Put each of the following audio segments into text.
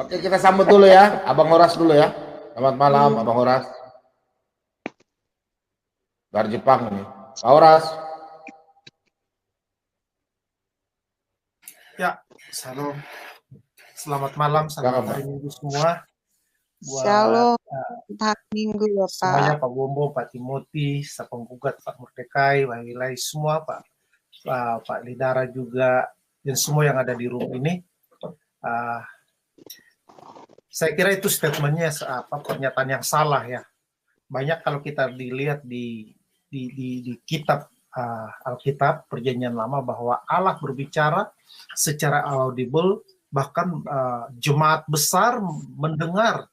Oke, kita sambut dulu ya, Abang Horas dulu ya. Selamat malam, Abang Horas. Dari Jepang ini. Pak Horas. Ya, salam. Selamat malam, selamat hari Minggu semua. Shalom, hari Minggu ya Pak. Semuanya, Pak Bombo, Pak Timothy, Pak Penggugat, Pak Murdekai, Pak Wilai, semua Pak Lidara juga, dan semua yang ada di room ini. Saya kira itu statementnya pernyataan yang salah ya. Banyak kalau kita dilihat di kitab Alkitab Perjanjian Lama bahwa Allah berbicara secara audible, bahkan jemaat besar mendengar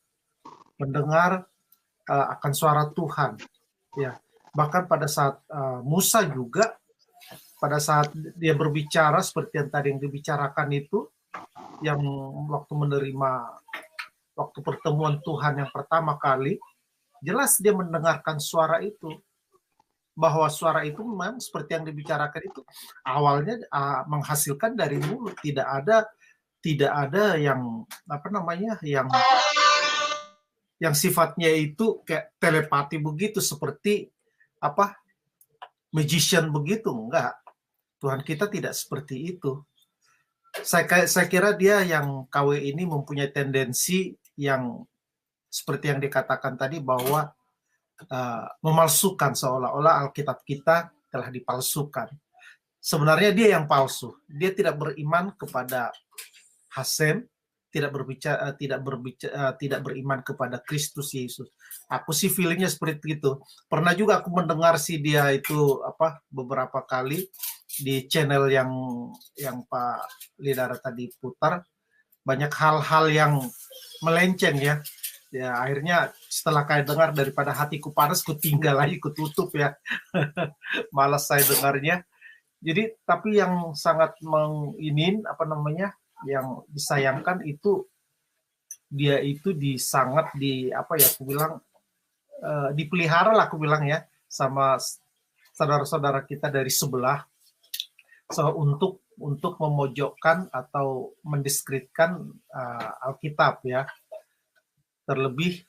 akan suara Tuhan. Ya, bahkan pada saat Musa juga pada saat dia berbicara seperti yang tadi yang dibicarakan itu, yang waktu pertemuan Tuhan yang pertama kali, jelas dia mendengarkan suara itu, bahwa suara itu memang seperti yang dibicarakan itu awalnya menghasilkan dari mulut, tidak ada yang yang sifatnya itu kayak telepati begitu, seperti magician begitu, enggak. Tuhan kita tidak seperti itu. Saya kira dia yang KW ini mempunyai tendensi yang seperti yang dikatakan tadi, bahwa memalsukan, seolah-olah Alkitab kita telah dipalsukan. Sebenarnya dia yang palsu. Dia tidak beriman kepada Hasem, tidak beriman kepada Kristus Yesus. Aku sih feelingnya seperti itu. Pernah juga aku mendengar dia itu beberapa kali di channel yang Pak Lidara tadi putar, banyak hal-hal yang melenceng ya. Ya akhirnya setelah kayak dengar, daripada hatiku panas, ku tinggal lagi, ku tutup ya. Malas saya dengarnya. Jadi tapi yang sangat yang disayangkan itu, dia itu dipelihara lah aku bilang ya, sama saudara-saudara kita dari sebelah, untuk memojokkan atau mendiskreditkan Alkitab ya, terlebih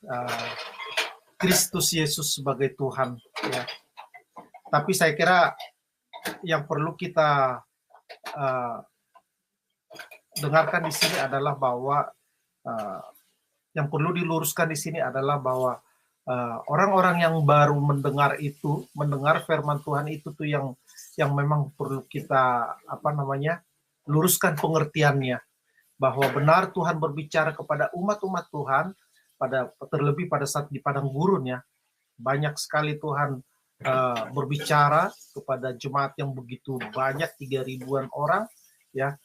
Kristus Yesus sebagai Tuhan ya. Tapi saya kira yang perlu kita dengarkan di sini adalah bahwa yang perlu diluruskan di sini adalah bahwa orang-orang yang baru mendengar firman Tuhan itu tuh yang memang perlu kita luruskan pengertiannya, bahwa benar Tuhan berbicara kepada umat-umat Tuhan, terlebih pada saat di padang gurun ya. Banyak sekali Tuhan berbicara kepada jemaat yang begitu banyak, 3.000-an orang ya,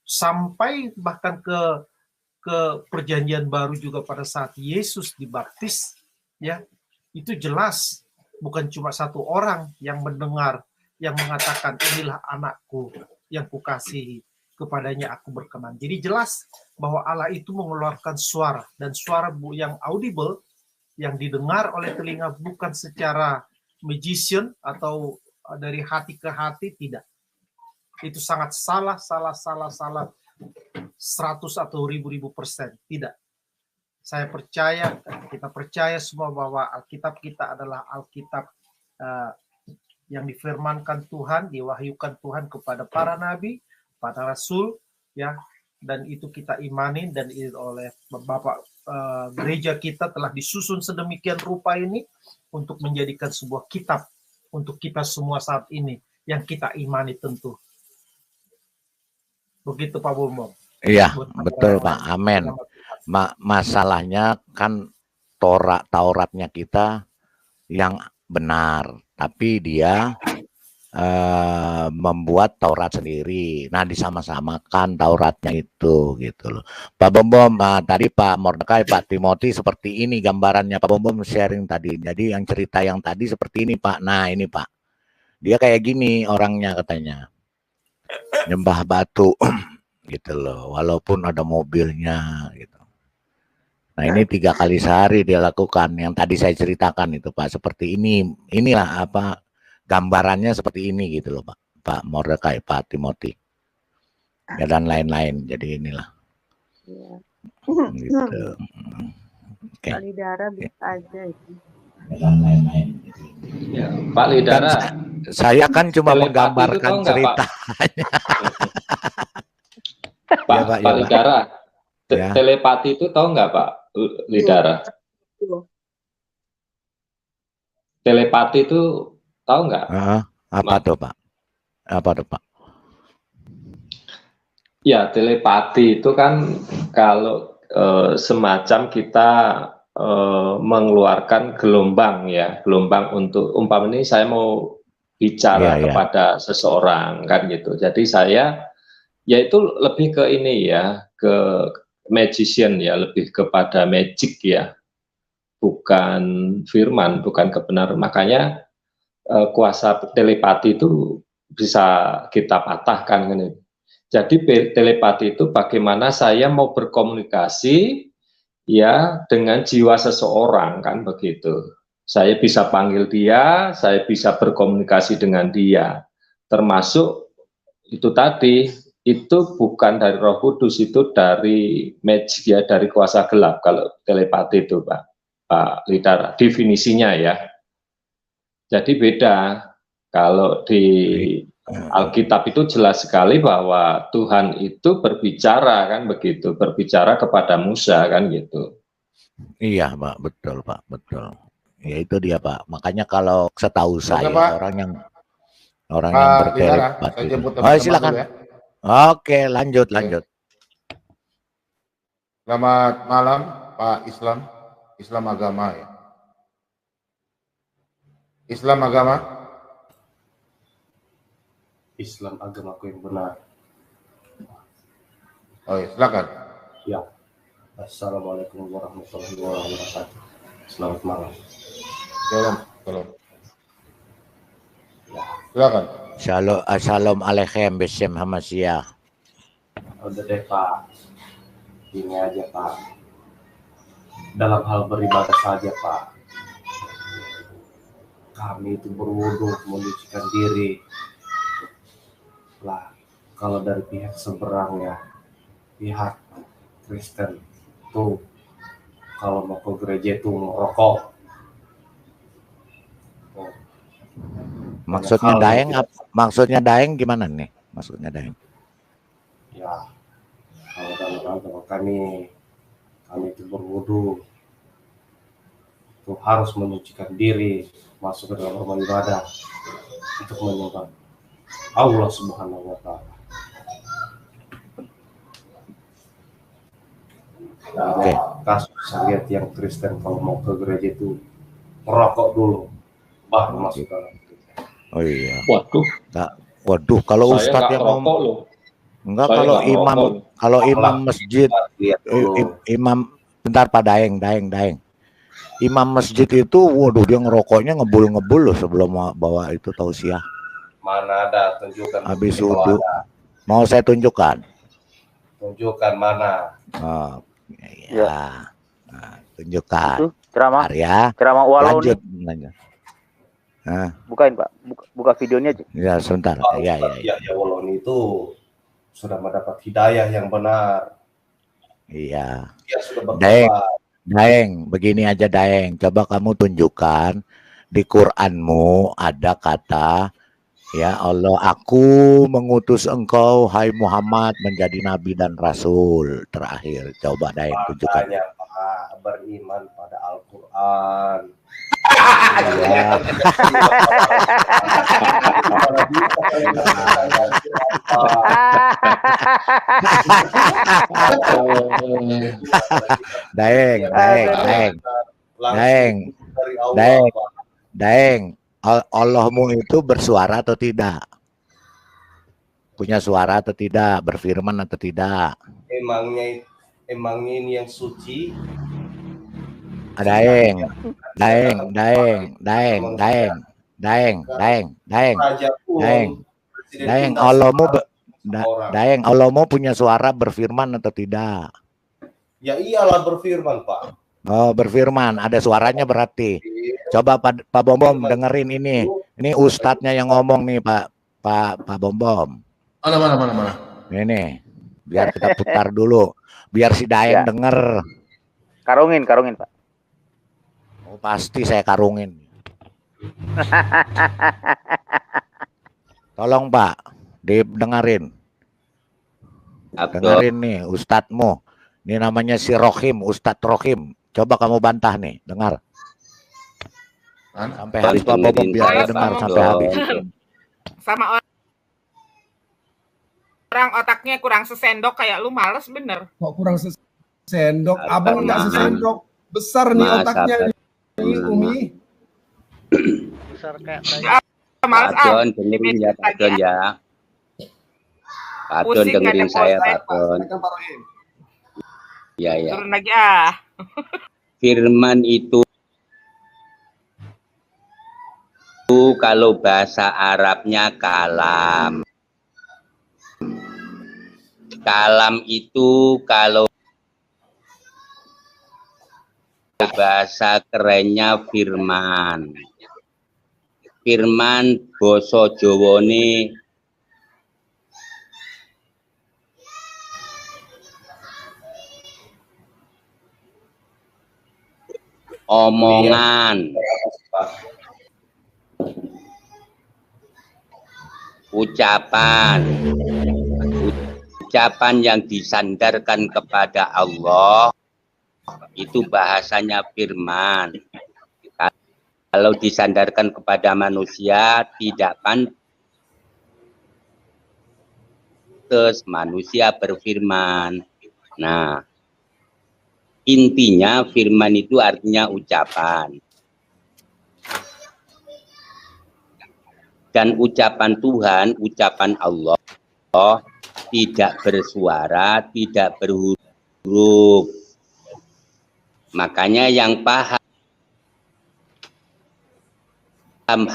sampai bahkan ke perjanjian baru juga pada saat Yesus dibaptis ya. Itu jelas bukan cuma satu orang yang mendengar, yang mengatakan inilah anakku yang kukasihi, kepadanya aku berkenan. Jadi jelas bahwa Allah itu mengeluarkan suara, dan suara yang audible, yang didengar oleh telinga, bukan secara magician atau dari hati ke hati, tidak. Itu sangat salah 100 atau 1000%, tidak. Saya percaya, kita percaya semua bahwa Alkitab kita adalah Alkitab yang difirmankan Tuhan, diwahyukan Tuhan kepada para nabi, para rasul ya, dan itu kita imanin, dan oleh Bapak gereja kita telah disusun sedemikian rupa ini untuk menjadikan sebuah kitab untuk kita semua saat ini yang kita imani tentu. Begitu Pak Bombong. Iya, betul Pak. Amin. Masalahnya kan Tauratnya kita yang benar, tapi dia membuat Taurat sendiri. Nah, disama-samakan Tauratnya itu gitu loh. Pak Bom, tadi Pak Mordekai, Pak Timothy seperti ini gambarannya. Pak Bom sharing tadi. Jadi yang cerita yang tadi seperti ini Pak. Nah ini Pak, dia kayak gini orangnya katanya, nyembah batu gitu loh, walaupun ada mobilnya gitu. Nah ini 3 kali sehari dia lakukan. Yang tadi saya ceritakan itu Pak, seperti ini. Inilah apa gambarannya seperti ini gitu loh Pak Mordekai, Pak Timothy, ya dan lain-lain. Jadi inilah Iya. gitu. Oke. Pak Lidara bisa aja itu. Dan lain-lain. Ya, Pak Lidara, Saya kan cuma telepati menggambarkan itu tahu nggak, Pak? ceritanya. Pak, Ya, Pak, ya, Pak Lidara, Ya. telepati itu tahu nggak Pak Lidara? Tuh. Telepati itu tahu nggak? Apa tuh Pak? Apa tuh Pak? Ya, telepati itu kan kalau semacam kita mengeluarkan gelombang ya, gelombang untuk umpamanya ini saya mau bicara kepada seseorang kan gitu. Jadi saya ya itu lebih ke ini ya, ke magician ya, lebih kepada magic ya, bukan firman, bukan kebenaran. Makanya kuasa telepati itu bisa kita patahkan kan. Jadi telepati itu bagaimana saya mau berkomunikasi ya dengan jiwa seseorang kan begitu. Saya bisa panggil dia, saya bisa berkomunikasi dengan dia. Termasuk itu tadi, itu bukan dari Roh Kudus, itu dari magic ya, dari kuasa gelap kalau telepati itu Pak Lidara, definisinya ya. Jadi beda. Kalau di Alkitab itu jelas sekali bahwa Tuhan itu berbicara kan begitu, berbicara kepada Musa kan gitu. Iya Pak, betul Pak, betul. Ya itu dia Pak. Makanya kalau setahu saya Pak. orang yang bertelepati. Oh silakan. Ya. Oke, lanjut. Selamat malam Pak Islam agama ya. Islam agamaku yang benar. Oh ya, silakan. Ya. Assalamualaikum warahmatullahi wabarakatuh. Selamat malam. Shalom. Silakan. Shalom alaikum Besem Hamasya. Udah deh Pak. Ini aja Pak. Dalam hal beribadah saja Pak. Kami itu berwudu menyucikan diri. Lah, kalau dari pihak seberang ya, pihak Kristen tuh kalau mau ke gereja itu merokok. Maksudnya daeng gimana nih? Maksudnya daeng? Ya, kalau dalam agama kami itu berwudu, itu harus menyucikan diri, masuk ke dalam rumah ibadah untuk menyembah Allah Subhanahu wa Ta'ala. Oke. Kasus saya lihat yang Kristen kalau mau ke gereja itu merokok dulu, baru masuk dalam. Oh iya. Waduh, kalau Ustadz yang ngomong, enggak, kalau imam masjid, imam bentar Pak Daeng. Imam masjid itu, waduh dia ngerokoknya ngebul loh sebelum bawa itu tausiah. Mana ada, tunjukkan. Habis wudhu. Mau saya tunjukkan? Tunjukkan mana? Oh, ya. Nah, tunjukkan. Itu ceramah. Ceramah walau lanjut. Nah. Bukain Pak, buka videonya aja. Ya sebentar. Ya. Walau itu sudah mendapat hidayah yang benar. Iya. Dia sudah bertobat. Daeng, begini aja Daeng. Coba kamu tunjukkan di Qur'anmu ada kata, ya Allah, aku mengutus engkau, hai Muhammad, menjadi nabi dan rasul terakhir. Coba Daeng tunjukkan. Makanya Pak, beriman pada Al-Quran. Iya. Daeng, Allahmu itu bersuara atau tidak? Punya suara atau tidak? Berfirman atau tidak? Emangnya ini yang suci. Daeng. Allahmu punya suara, berfirman atau tidak? Ya iyalah berfirman, Pak. Oh, berfirman, ada suaranya berarti. Coba Pak Bom dengerin ini. Ini ustadznya yang ngomong nih, Pak Bom. Mana. Ini, biar kita putar dulu, biar si Daeng denger. Karungin, Pak. Oh, pasti saya karungin. Tolong Pak, didengerin. Dengerin nih ustadzmu. Ini namanya si Rohim, Ustadz Rohim. Coba kamu bantah nih, dengar. Sampai habis Pak Bom, biar dengar sampai habis. Sama orang otaknya kurang sesendok kayak lu, males bener. Kok kurang sesendok? Abang nggak sesendok. Besar nih otaknya nih, Umi. Besar kayak Males Don, dengerin ya, Pak Don ya. Pak Don dengerin saya, Pak Don. Ya. Turun lagi ah. Firman itu kalau bahasa Arabnya kalam. Kalam itu kalau bahasa kerennya firman. Firman basa Jawane omongan, ucapan yang disandarkan kepada Allah, itu bahasanya firman. Kalau disandarkan kepada manusia, tidak pantas manusia berfirman. Nah, intinya firman itu artinya ucapan. Dan ucapan Tuhan, ucapan Allah, tidak bersuara, tidak berhuruf. Makanya yang paham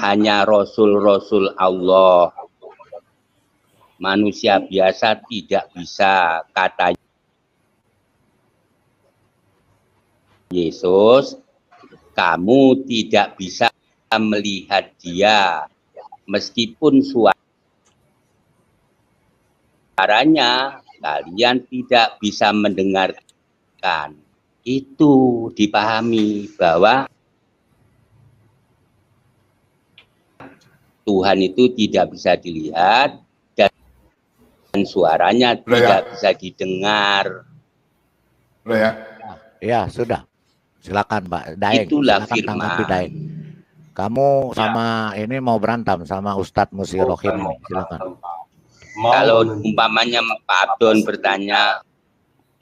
hanya Rasul-Rasul Allah. Manusia biasa tidak bisa. Kata Yesus, kamu tidak bisa melihat dia meskipun suaranya kalian tidak bisa mendengarkan. Itu dipahami bahwa Tuhan itu tidak bisa dilihat dan suaranya tidak bisa didengar. Ya, sudah. Silakan Pak Daeng. Itulah silakan firman. Daeng. Kamu sama ini mau berantem sama Ustadz Musi Rohim. Silakan. Kalau umpamanya Pak Don bertanya,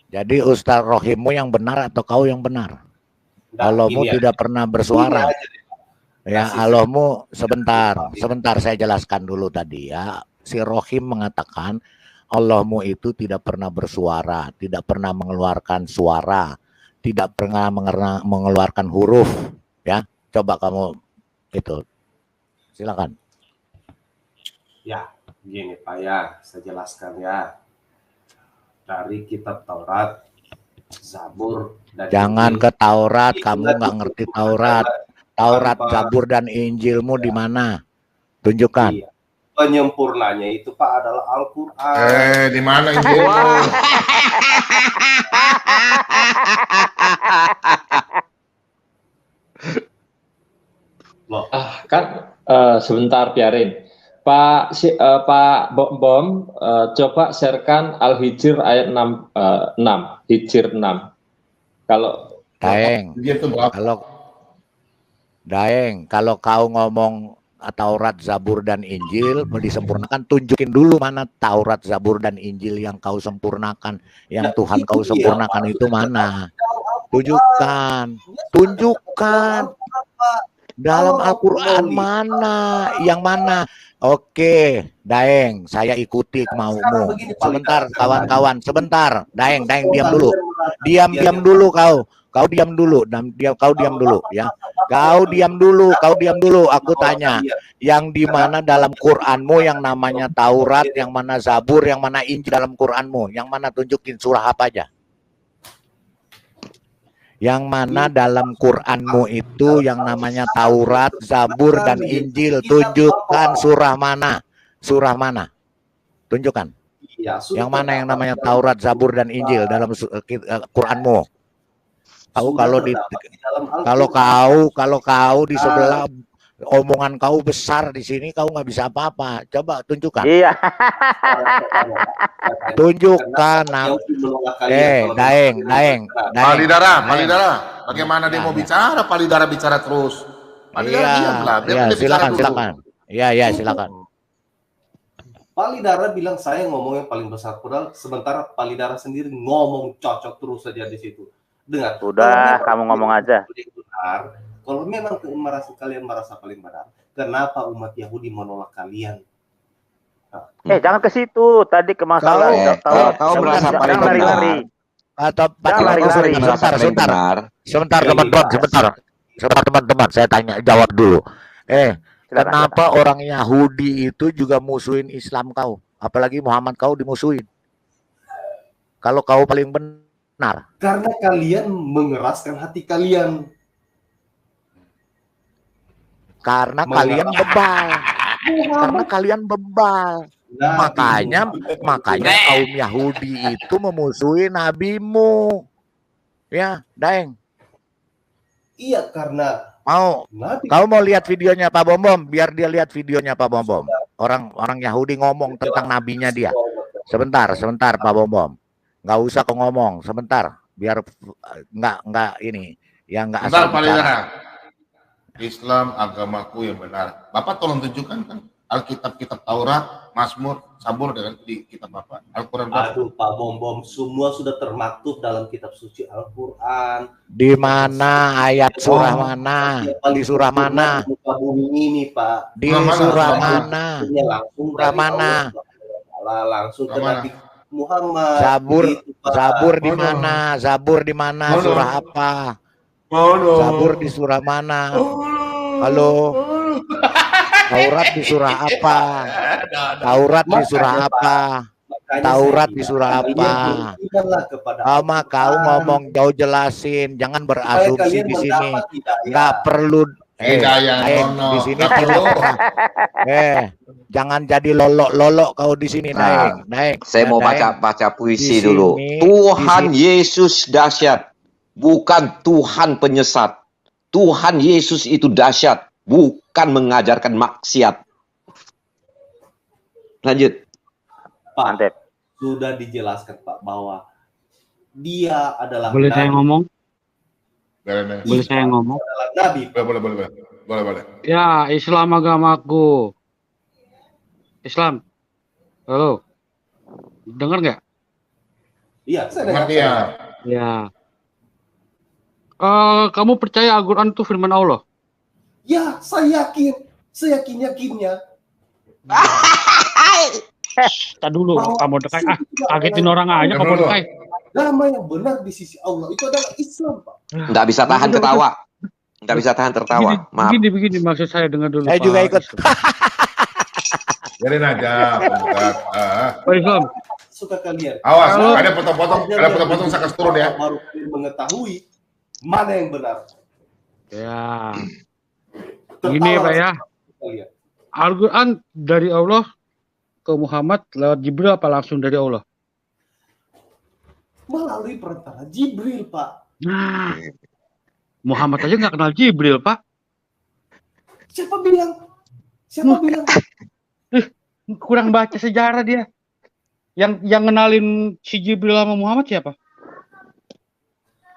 jadi Ustadz Rohimmu yang benar atau kau yang benar? Allahmu tidak pernah bersuara. Ya, Allahmu sebentar saya jelaskan dulu tadi ya. Si Rohim mengatakan Allahmu itu tidak pernah bersuara, tidak pernah mengeluarkan suara, tidak pernah mengeluarkan huruf, ya. Coba kamu itu, silakan. Ya, gini Pak ya, saya jelaskan ya. Dari kitab Taurat, Zabur, dan jangan Injil, ke Taurat, kamu nggak ngerti Taurat. Taurat, Zabur, dan Injilmu di mana? Tunjukkan. Iya. Penyempurnanya itu Pak adalah Al-Quran. Di mana Injilmu? Loh. Kan sebentar biarin. Pak Bom, coba sharekan Al-Hijr ayat 6, Hijr 6. Kalau Daeng, Gitu, Bang. kalau Daeng, kalau kau ngomong Taurat, Zabur, dan Injil disempurnakan, tunjukin dulu mana Taurat, Zabur, dan Injil yang kau sempurnakan, yang Tuhan kau sempurnakan itu mana? Tunjukkan dalam Al-Quran mana, yang mana? Oke, Daeng, saya ikuti maumu. Sebentar, kawan-kawan, sebentar. Daeng, diam dulu. Diam dulu kau. Kau diam dulu, kau diam dulu ya. Kau diam dulu. Aku tanya, yang di mana dalam Quranmu yang namanya Taurat, yang mana Zabur, yang mana Injil dalam Quranmu? Yang mana, tunjukin surah apa aja? Yang mana dalam Quranmu itu yang namanya Taurat, Zabur, dan Injil? Tunjukkan surah mana? Surah mana? Tunjukkan. Yang mana yang namanya Taurat, Zabur, dan Injil dalam Quranmu? Kalau kau di sebelah, omongan kau besar di sini, kau nggak bisa apa-apa. Coba tunjukkan. Iya. Tunjukkan. Daeng. Palidara. Bagaimana dia mau bicara? Palidara bicara terus. Palidara diamlah. Silakan. Iya, silakan. Palidara bilang saya ngomong yang paling besar, padahal sementara Palidara sendiri ngomong cocok terus saja di situ. Dengar. Udah, kamu ngomong aja. Benar, kalau memang kalian merasa paling benar, kenapa umat Yahudi menolak kalian? Jangan ke situ. Tadi ke masalah. Kau merasa paling benar. Atau sebentar teman-teman, saya jawab dulu. Kenapa orang Yahudi itu juga musuhin Islam kau? Apalagi Muhammad kau dimusuhin. Kalau kau paling benar. Karena kalian mengeraskan hati kalian. Karena kalian bebal. Makanya kaum Yahudi itu memusuhi nabimu. Ya, Daeng. Iya, karena kau mau lihat videonya Pak Bom, biar dia lihat videonya Pak Bom. Orang Yahudi ngomong tentang nabinya dia. Sebentar Pak Bom. Nggak usah kau ngomong, sebentar, biar nggak ini, yang nggak asal bicara. Islam agamaku yang benar. Bapak tolong tunjukkan kan Alkitab Taurat, Mazmur, Zabur dengan di kitab Bapak Al-Quran. Aduh Pak Bom, semua sudah termaktub dalam kitab suci Al-Quran. Di mana ayat surah mana? Di surah mana? Ini Pak. Di surah mana? Surah mana? Langsung ke Nabi Muhammad. Zabur di mana? Zabur di mana? Surah apa? Zabur di surah mana? Halo. Taurat di surah apa? Taurat di surah apa? Sama kau ngomong jauh, jelasin, jangan berasumsi di sini. Nggak perlu. Di sini jangan jadi lolok kau di sini, Daeng. Saya mau baca puisi dulu. Tuhan Yesus dahsyat, bukan Tuhan penyesat. Tuhan Yesus itu dahsyat, bukan mengajarkan maksiat. Lanjut. Pak, sudah dijelaskan Pak bahwa dia adalah Boleh saya ngomong? Boleh saya ngomong? Nabi. Boleh. Ya, Islam agamaku. Islam. Halo. Dengar nggak? Iya, saya dengar. Ya. Kamu percaya Al-Quran itu firman Allah? Ya, saya yakin. Seyakin-yakinnya. Tak dulu, kamu dekat. Kagetin orang aja kamu dekat. Agama yang benar di sisi Allah itu adalah Islam, Pak. Nggak bisa tahan ketawa. Nggak bisa tahan tertawa. Maaf. Begini maksud saya, dengar dulu. Saya juga ikut. Biarin aja. Islam. Suka kalian. Awas, ada potong-potong saya kasih turun ya. Baru mengetahui mana yang benar. Ya. Begini Pak ya. Al-Quran dari Allah ke Muhammad lewat Jibril apa langsung dari Allah? Melalui perantara Jibril, Pak. Nah, Muhammad aja nggak kenal Jibril, Pak. Siapa bilang? Kurang baca sejarah dia. Yang kenalin si Jibril sama Muhammad siapa?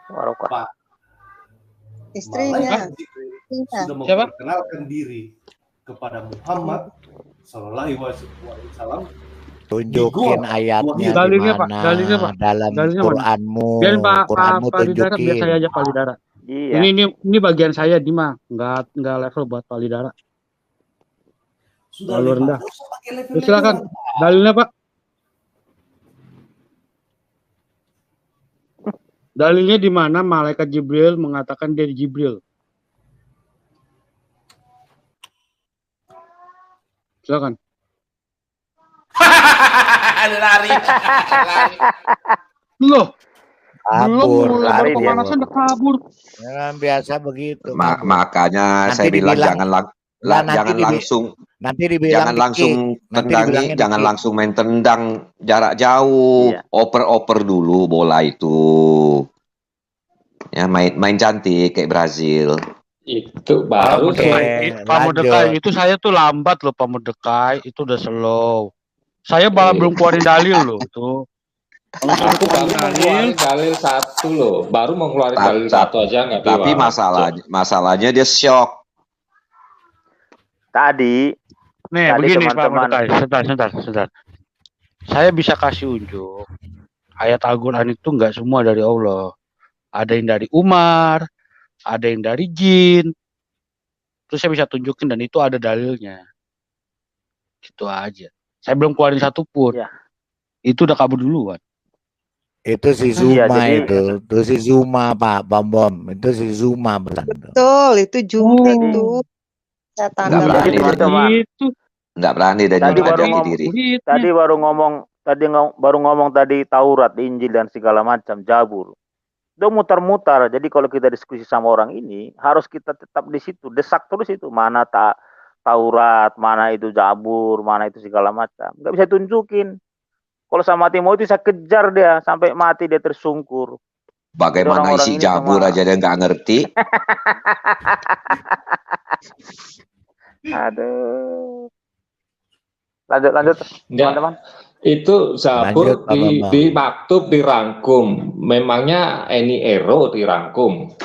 Pak, Istrinya. Sudah memperkenalkan diri kepada Muhammad Sallallahu Alaihi Wasallam. Tunjukin ayatnya di mana dalam Quranmu. Quranmu tunjukin. Biar saya aja Pak Lidara. Iya. Ini bagian saya Dima, nggak level buat Pak Lidara. Terlalu rendah. Silakan dalilnya Pak. Dalilnya di mana malaikat Jibril mengatakan dia Jibril. Silakan. Lari. Loh, kabur, lari pemanasan udah kabur. Ya, biasa begitu. Makanya saya bilang jangan langsung tendangi, jangan langsung main tendang jarak jauh. Iya. Oper dulu bola itu. Ya main cantik kayak Brazil. Itu baru Pak Mordekai itu saya tuh lambat loh Pak Mordekai, itu udah slow. Saya malah belum keluarin dalil loh tuh. Aku baru mengeluarkan dalil satu loh, baru mengeluarkan dalil satu aja nggak. Tapi masalahnya dia shock. Tadi begini Pak Mordekai, sebentar. Saya bisa kasih unjuk ayat Al-Quran itu nggak semua dari Allah. Ada yang dari Umar, ada yang dari jin. Terus saya bisa tunjukin dan itu ada dalilnya. Gitu aja. Saya belum keluarin satu pun. Ya. Itu udah kabur duluan. Itu si Zuma itu si Zuma Pak Bom. Itu si Zuma betul, itu Zuma itu. Nggak berani dan menghadapi diri. Tadi baru ngomong tadi Taurat, Injil dan segala macam Jabur. Udah mutar-mutar. Jadi kalau kita diskusi sama orang ini, harus kita tetap di situ, desak terus itu mana Taurat, mana itu Jabur, mana itu segala macam. Nggak bisa tunjukin. Kalau sama Timotius saya kejar dia sampai mati, dia tersungkur. Bagaimana isi Jabur aja dia nggak ngerti. Aduh. Lanjut teman-teman. Itu Zabur di maktub dirangkum. Memangnya Eni Ero dirangkum.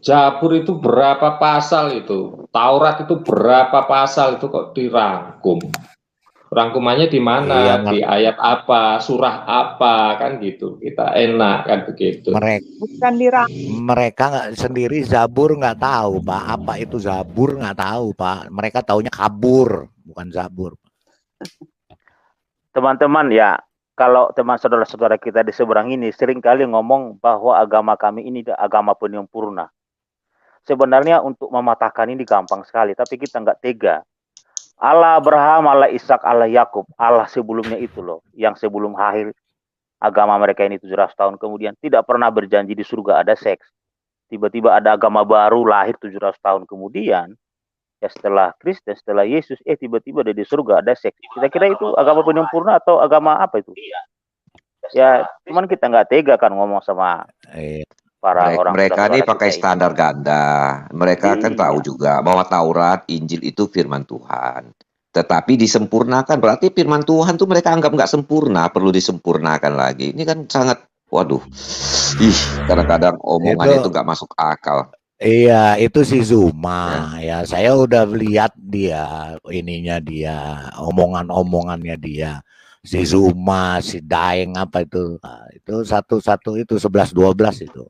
Jabur itu berapa pasal itu? Taurat itu berapa pasal itu kok dirangkum? Rangkumannya di mana? Di ayat apa? Surah apa? Kan gitu. Kita enak kan begitu. Mereka nggak sendiri Zabur nggak tahu Pak. Apa itu Zabur nggak tahu Pak. Mereka taunya kabur, bukan Zabur. Teman-teman ya, kalau teman saudara-saudara kita di seberang ini seringkali ngomong bahwa agama kami ini agama penyempurna. Sebenarnya untuk mematahkan ini gampang sekali, tapi kita nggak tega. Allah Abraham, Allah Ishak, Allah Yakub, Allah sebelumnya itu loh, yang sebelum akhir agama mereka ini 700 tahun kemudian tidak pernah berjanji di surga ada seks. Tiba-tiba ada agama baru lahir 700 tahun kemudian, ya setelah Kristus, setelah Yesus, tiba-tiba ada di surga ada seks. Kira-kira itu agama penyempurna atau agama apa itu? Ya, cuman kita nggak tega kan ngomong sama para orang. Mereka ini pakai standar ganda. Mereka kan tahu juga bahwa Taurat, Injil itu firman Tuhan. Tetapi disempurnakan, berarti firman Tuhan tuh mereka anggap nggak sempurna, perlu disempurnakan lagi. Ini kan sangat, waduh, kadang-kadang omongannya itu nggak masuk akal. Iya, itu si Zuma ya. Saya udah lihat dia, omongannya dia. Si Zuma, si Daeng apa itu. Nah, itu satu-satu itu 11-12 itu.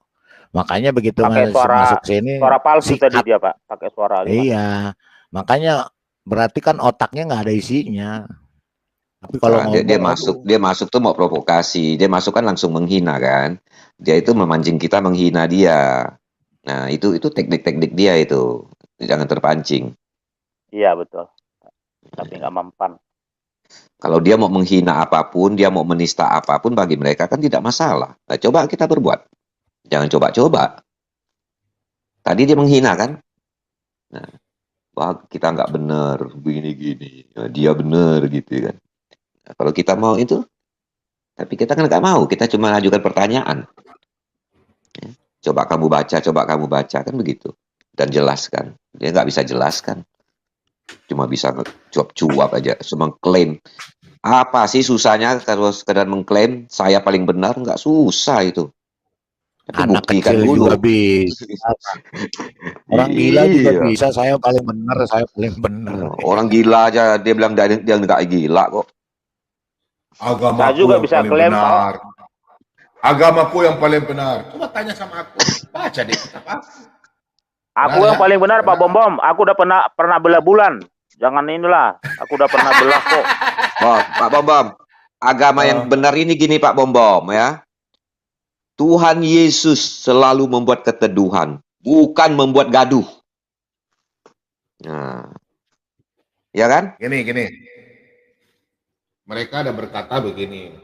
Makanya begitu masuk sini suara palsu tadi dia Pak, pakai suara. Iya, makanya berarti kan otaknya nggak ada isinya. Tapi kalau dia masuk tuh mau provokasi, dia masuk kan langsung menghina kan. Dia itu memancing kita menghina dia. Nah itu teknik-teknik dia itu, jangan terpancing. Iya betul, tapi nggak mempan. Kalau dia mau menghina apapun, dia mau menista apapun, bagi mereka kan tidak masalah. Nah, coba kita berbuat. Jangan coba-coba. Tadi dia menghina kan? Nah, wah kita nggak benar, begini-gini. Nah, dia benar gitu kan. Nah, kalau kita mau itu, tapi kita kan nggak mau. Kita cuma ajukan pertanyaan. Ya, coba kamu baca kan begitu. Dan jelaskan. Dia nggak bisa jelaskan. Cuma bisa cuap-cuap aja, cuma klaim. Apa sih susahnya kalau sekedar mengklaim saya paling benar? Nggak susah itu. Anak buktikan kecil dulu. juga bisa. Orang gila juga Iya. bisa. Saya paling benar, saya paling benar. Orang gila aja dia bilang dia nggak gila kok. Agamaku Saya juga yang bisa paling klaim, benar. Agamaku yang paling benar. Coba tanya sama aku. Baca deh kitab aku. Aku Benar, yang ya? paling benar Pak Bom. Aku udah pernah belah bulan. Jangan inilah. Aku udah pernah belah kok. Oh, Pak Bom. Agama yang benar ini gini Pak Bom ya. Tuhan Yesus selalu membuat keteduhan, bukan membuat gaduh. Nah, ya kan? Gini. Mereka ada berkata begini.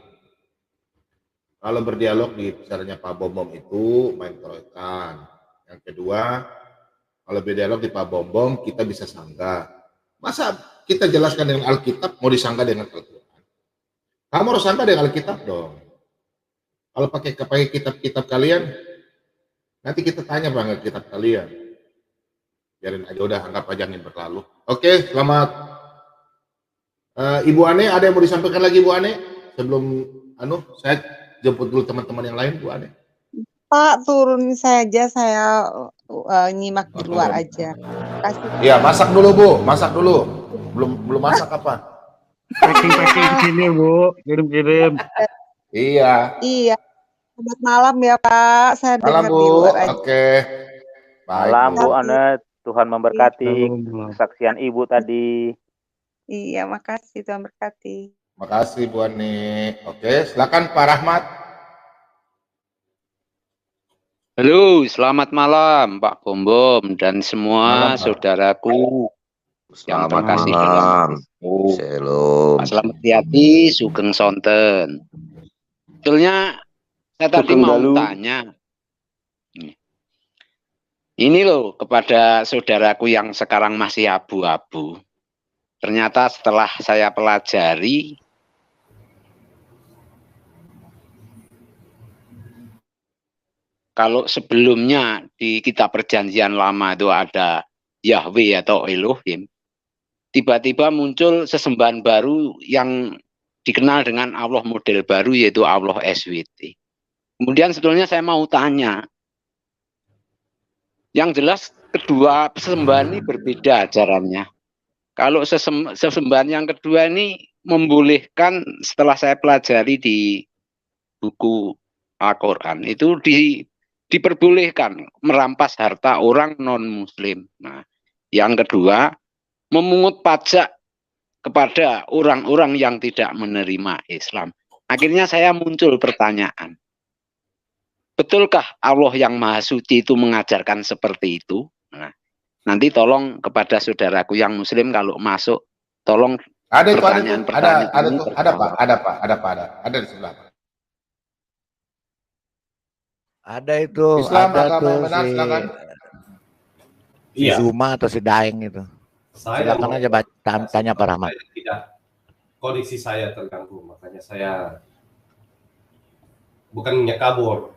Kalau berdialog di caranya Pak Bom itu main keroyokan. Yang kedua, kalau berdialog di Pak Bom kita bisa sanggah. Masa kita jelaskan dengan Alkitab mau disanggah dengan Al-Quran? Kamu harus sanggah dengan Alkitab dong. Kalau pakai kitab-kitab kalian, nanti kita tanya bang kitab kalian. Biarin aja udah, anggap aja yang berlalu. Oke, selamat. Ibu Ane, ada yang mau disampaikan lagi Bu Ane? Sebelum saya jemput dulu teman-teman yang lain Bu Ane. Pak, turun saja, saya nyimak di luar aja. Kasih. Iya, masak dulu Bu, masak dulu. Belum masak apa? Packing sini Bu, kirim. Iya. Selamat malam ya Pak, saya Malam dengar di Bu. luar aja. Oke. Baik, Malam Bu. Bu Anet, Tuhan memberkati kesaksian Ibu tadi. Iya, makasih Tuhan berkati. Makasih Bu Ane. Oke, silakan Pak Rahmat. Halo, selamat malam Pak Bom dan semua Malam, Pak. saudaraku yang Selamat terkasih malam. dalam Shalom. Pak Slamet Yati, Sugeng Sonten. Sebetulnya saya tadi Sugeng mau Dalu. tanya. Ini loh kepada saudaraku yang sekarang masih abu-abu. Ternyata setelah saya pelajari, kalau sebelumnya di kitab perjanjian lama itu ada Yahweh atau Elohim, tiba-tiba muncul sesembahan baru yang dikenal dengan Allah model baru, yaitu Allah SWT. Kemudian sebetulnya saya mau tanya, yang jelas kedua sesembahan ini berbeda ajarannya. Kalau sesembahan yang kedua ini membolehkan, setelah saya pelajari di buku Al-Quran, itu diperbolehkan merampas harta orang non-muslim. Nah, yang kedua, memungut pajak kepada orang-orang yang tidak menerima Islam. Akhirnya saya muncul pertanyaan, betulkah Allah yang Maha Suci itu mengajarkan seperti itu? Nah, nanti tolong kepada saudaraku yang muslim kalau masuk, tolong ada di sebelah. Ada itu, Islam ada agama tuh yang benar, si silakan. Zuma atau si Daeng itu. Silakan aja tanya Pak Rahmat. Tidak, koneksi saya terganggu, makanya saya bukannya kabur.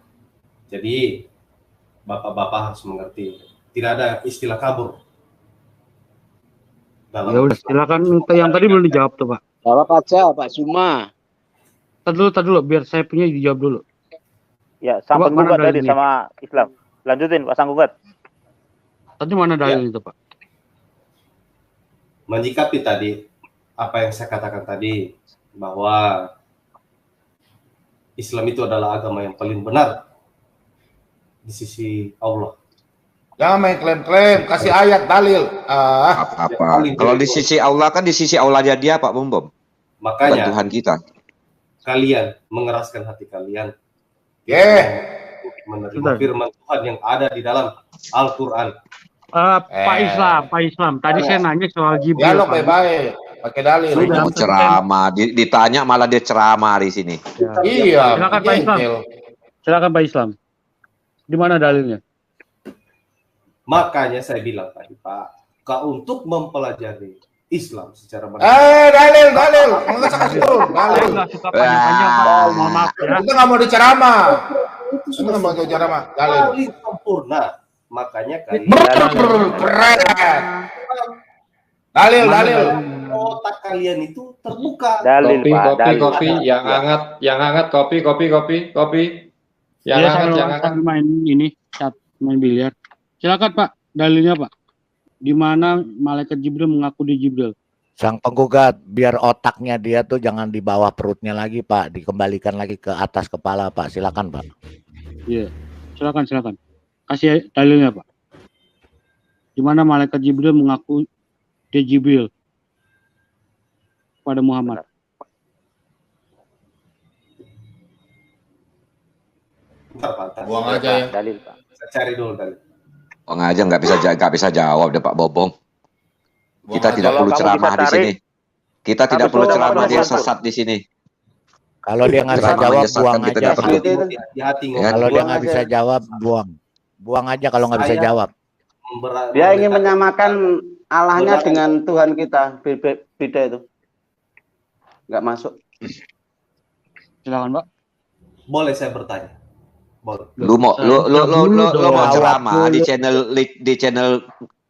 Jadi bapak-bapak harus mengerti, tidak ada istilah kabur. Ya udah, silakan yang tadi belum dijawab tuh Pak. Jawab aja Pak Zuma. Tadi dulu, biar saya punya dijawab dulu. Ya, sang penggugat tadi sama Islam. Lanjutin Pak Sanggugat. Tadi mana dalil itu Pak? Menyikapi tadi apa yang saya katakan tadi, bahwa Islam itu adalah agama yang paling benar di sisi Allah. Jangan main klaim-klaim, kasih ayat dalil. Apa? Kalau di sisi Allah kan di sisi Allah dia Pak Bom. Makanya Tuhan kita. Kalian mengeraskan hati kalian. Menerima firman Tuhan yang ada di dalam Al-Quran. Pak Islam. Tadi saya nanya soal Jibril. Ya lo baik-baik, pakai dalil. Mau ceramah, ditanya malah dia ceramah di sini. Ya. Iya. Silakan Pak Islam. Silakan Pak Islam. Di mana dalilnya? Makanya saya bilang tadi Pak, untuk mempelajari Islam secara benar. Dalil. Enggak usah kasih dulu. Dalil. Enggak suka panjang-panjang Pak. Mohon maaf ya. Kita nggak mau diceramah. Kita nggak mau diceramah. Dalil. Paling sempurna. Makanya kalian keren. Dalil. Otak kalian itu terbuka. Dalil, kopi yang hangat, kopi. Yang Iya, angkat, saya yang angkat. main ini, main biliar. Silakan Pak, dalilnya Pak. Di mana malaikat Jibril mengaku di Jibril? Sang penggugat, biar otaknya dia tuh jangan di bawah perutnya lagi Pak, dikembalikan lagi ke atas kepala Pak. Silakan Pak. Iya, silakan. Kasih dalilnya Pak. Di mana malaikat Jibril mengaku dia Jibril pada Muhammad. Bentar. Buang aja ya. Dalil, Pak. Saya cari dulu dalil. Buang aja nggak bisa jawab deh Pak Bobong. Kita tidak perlu ceramah di sini. Kita tidak perlu ceramah, dia sesat di sini. Kalau dia nggak bisa jawab, buang aja. Kalau dia nggak bisa jawab, buang aja kalau nggak bisa jawab. Dia ingin menyamakan Allahnya dengan Tuhan kita, beda itu. Nggak masuk. Silakan Pak. Boleh saya bertanya? Boleh. Lu mau ceramah di channel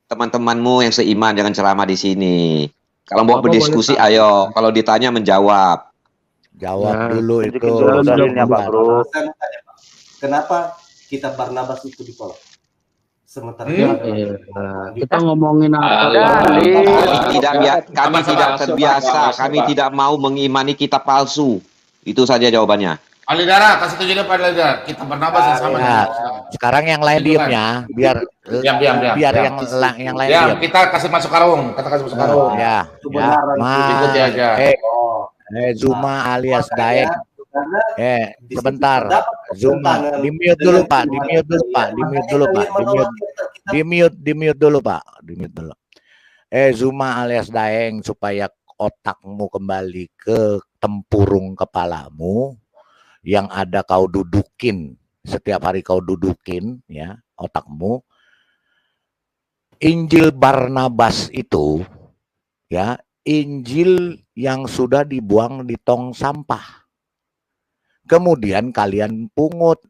teman-temanmu yang seiman, jangan ceramah di sini. Kalau mau berdiskusi, ayo. Kalau ditanya menjawab. Jawab dulu itu. Dalilnya Pak Bro. Saya mau tanya, Pak. Kenapa kita Barnabas itu ditolak? Sementara kita ngomongin apa? Kami tidak terbiasa. Kami tidak mau mengimani kitab palsu. Itu saja jawabannya. Alidara, kasih tunjuknya Pak Alidara. Kita Barnabas yang sama. Nah, sekarang yang lain diem ya, biar yang lain diam. diem. Kita kasih masuk karung. Ya, ikuti aja. Zuma alias Daeng. Sebentar. Zuma, di mute dulu Pak. Zuma alias Daeng, supaya otakmu kembali ke tempurung kepalamu. Yang ada kau dudukin, setiap hari kau dudukin ya otakmu. Injil Barnabas itu ya, Injil yang sudah dibuang di tong sampah. Kemudian kalian pungut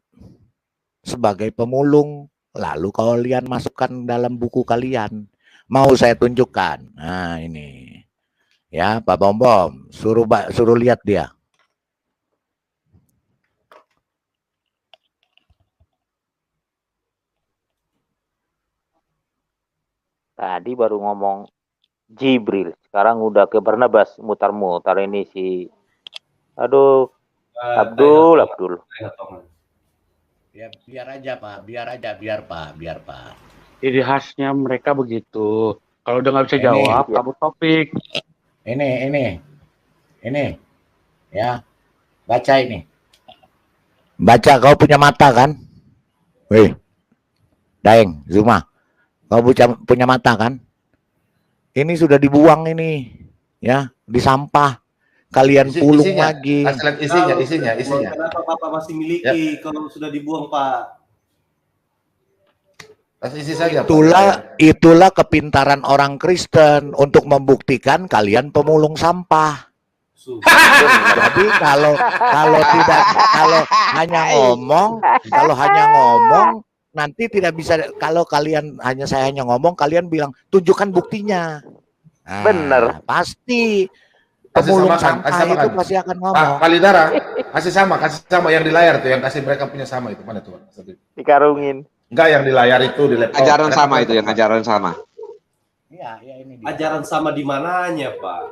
sebagai pemulung, lalu kalian masukkan dalam buku kalian. Mau saya tunjukkan. Nah, ini. Ya, Pak Bom, suruh lihat dia. Tadi baru ngomong Jibril, sekarang udah ke Barnabas, mutar-mutar ini si Abdul. Ya biar aja Pak, biar Pak. Ini khasnya mereka begitu. Kalau udah nggak bisa jawab, kabut topik. Ini, ya, baca ini. Baca, kau punya mata kan? Wih, Daeng, Zuma. Kau punya mata kan? Ini sudah dibuang ini, ya, di sampah. Kalian pulung lagi. Isinya. Kenapa Bapak masih miliki kalau sudah dibuang Pak? Isi saja. Itulah kepintaran orang Kristen untuk membuktikan kalian pemulung sampah. Jadi kalau hanya ngomong nanti tidak bisa. Kalau saya hanya ngomong, kalian bilang tunjukkan buktinya. Nah, bener. Pasti pemulung sampah itu pasti akan ngomong. Pak Alidara, kasih sama yang di layar tuh, yang kasih mereka punya sama itu mana tuh? Dikarungin. Enggak, yang di layar itu di laptop. Ajaran sama itu, yang ajaran sama. Iya, ini dia. Ajaran sama di mananya, Pak?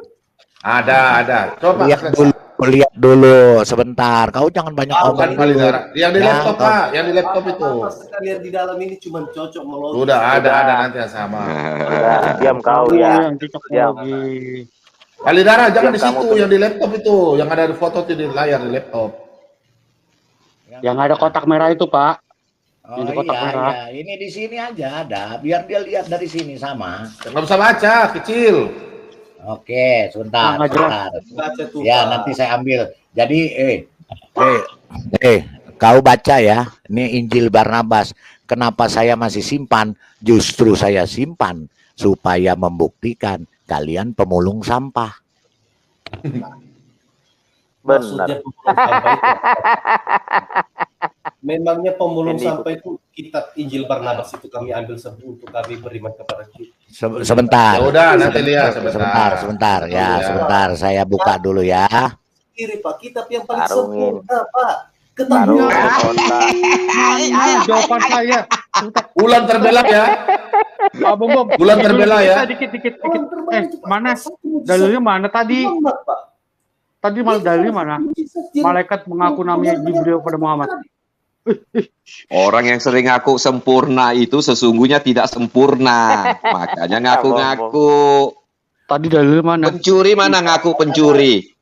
Ada. Coba lihat dulu sebentar. Kau jangan banyak omong dulu. Yang di laptop Pak, yang di laptop itu. Sekalian di dalam ini cuma cocok melodi. Udah ada nanti yang sama. Diam kau ya. Diam. Alidara, jangan di situ, yang di laptop itu, yang ada foto di layar di laptop. Yang ada kotak merah itu, Pak. Oh iya, ini di sini aja ada, biar dia lihat dari sini sama. Nggak bisa baca, kecil. Oke, sebentar. Ya, nanti saya ambil. Jadi, kau baca ya, ini Injil Barnabas. Kenapa saya masih simpan? Justru saya simpan supaya membuktikan kalian pemulung sampah. Benar. Memangnya pemulung sampah itu kitab Injil Barnabas itu kami ambil untuk kami beriman kepada kita. Sebentar. Ya udah, nanti lihat sebentar ya, sebentar. Saya buka dulu ya. Kiri Pak, kitab yang paling sempurna Pak. Taruh di kotak. Jawaban saya. Bulan terbelak ya. Pak Bom. Bulan terbela ya. Dikit. Mana? Dalilnya mana tadi? Tadi malah dalilnya mana? Malaikat mengaku namanya Jibril pada Muhammad. Orang yang sering ngaku sempurna itu sesungguhnya tidak sempurna. Makanya ngaku-ngaku. Tadi dalil mana? Pencuri mana ngaku pencuri?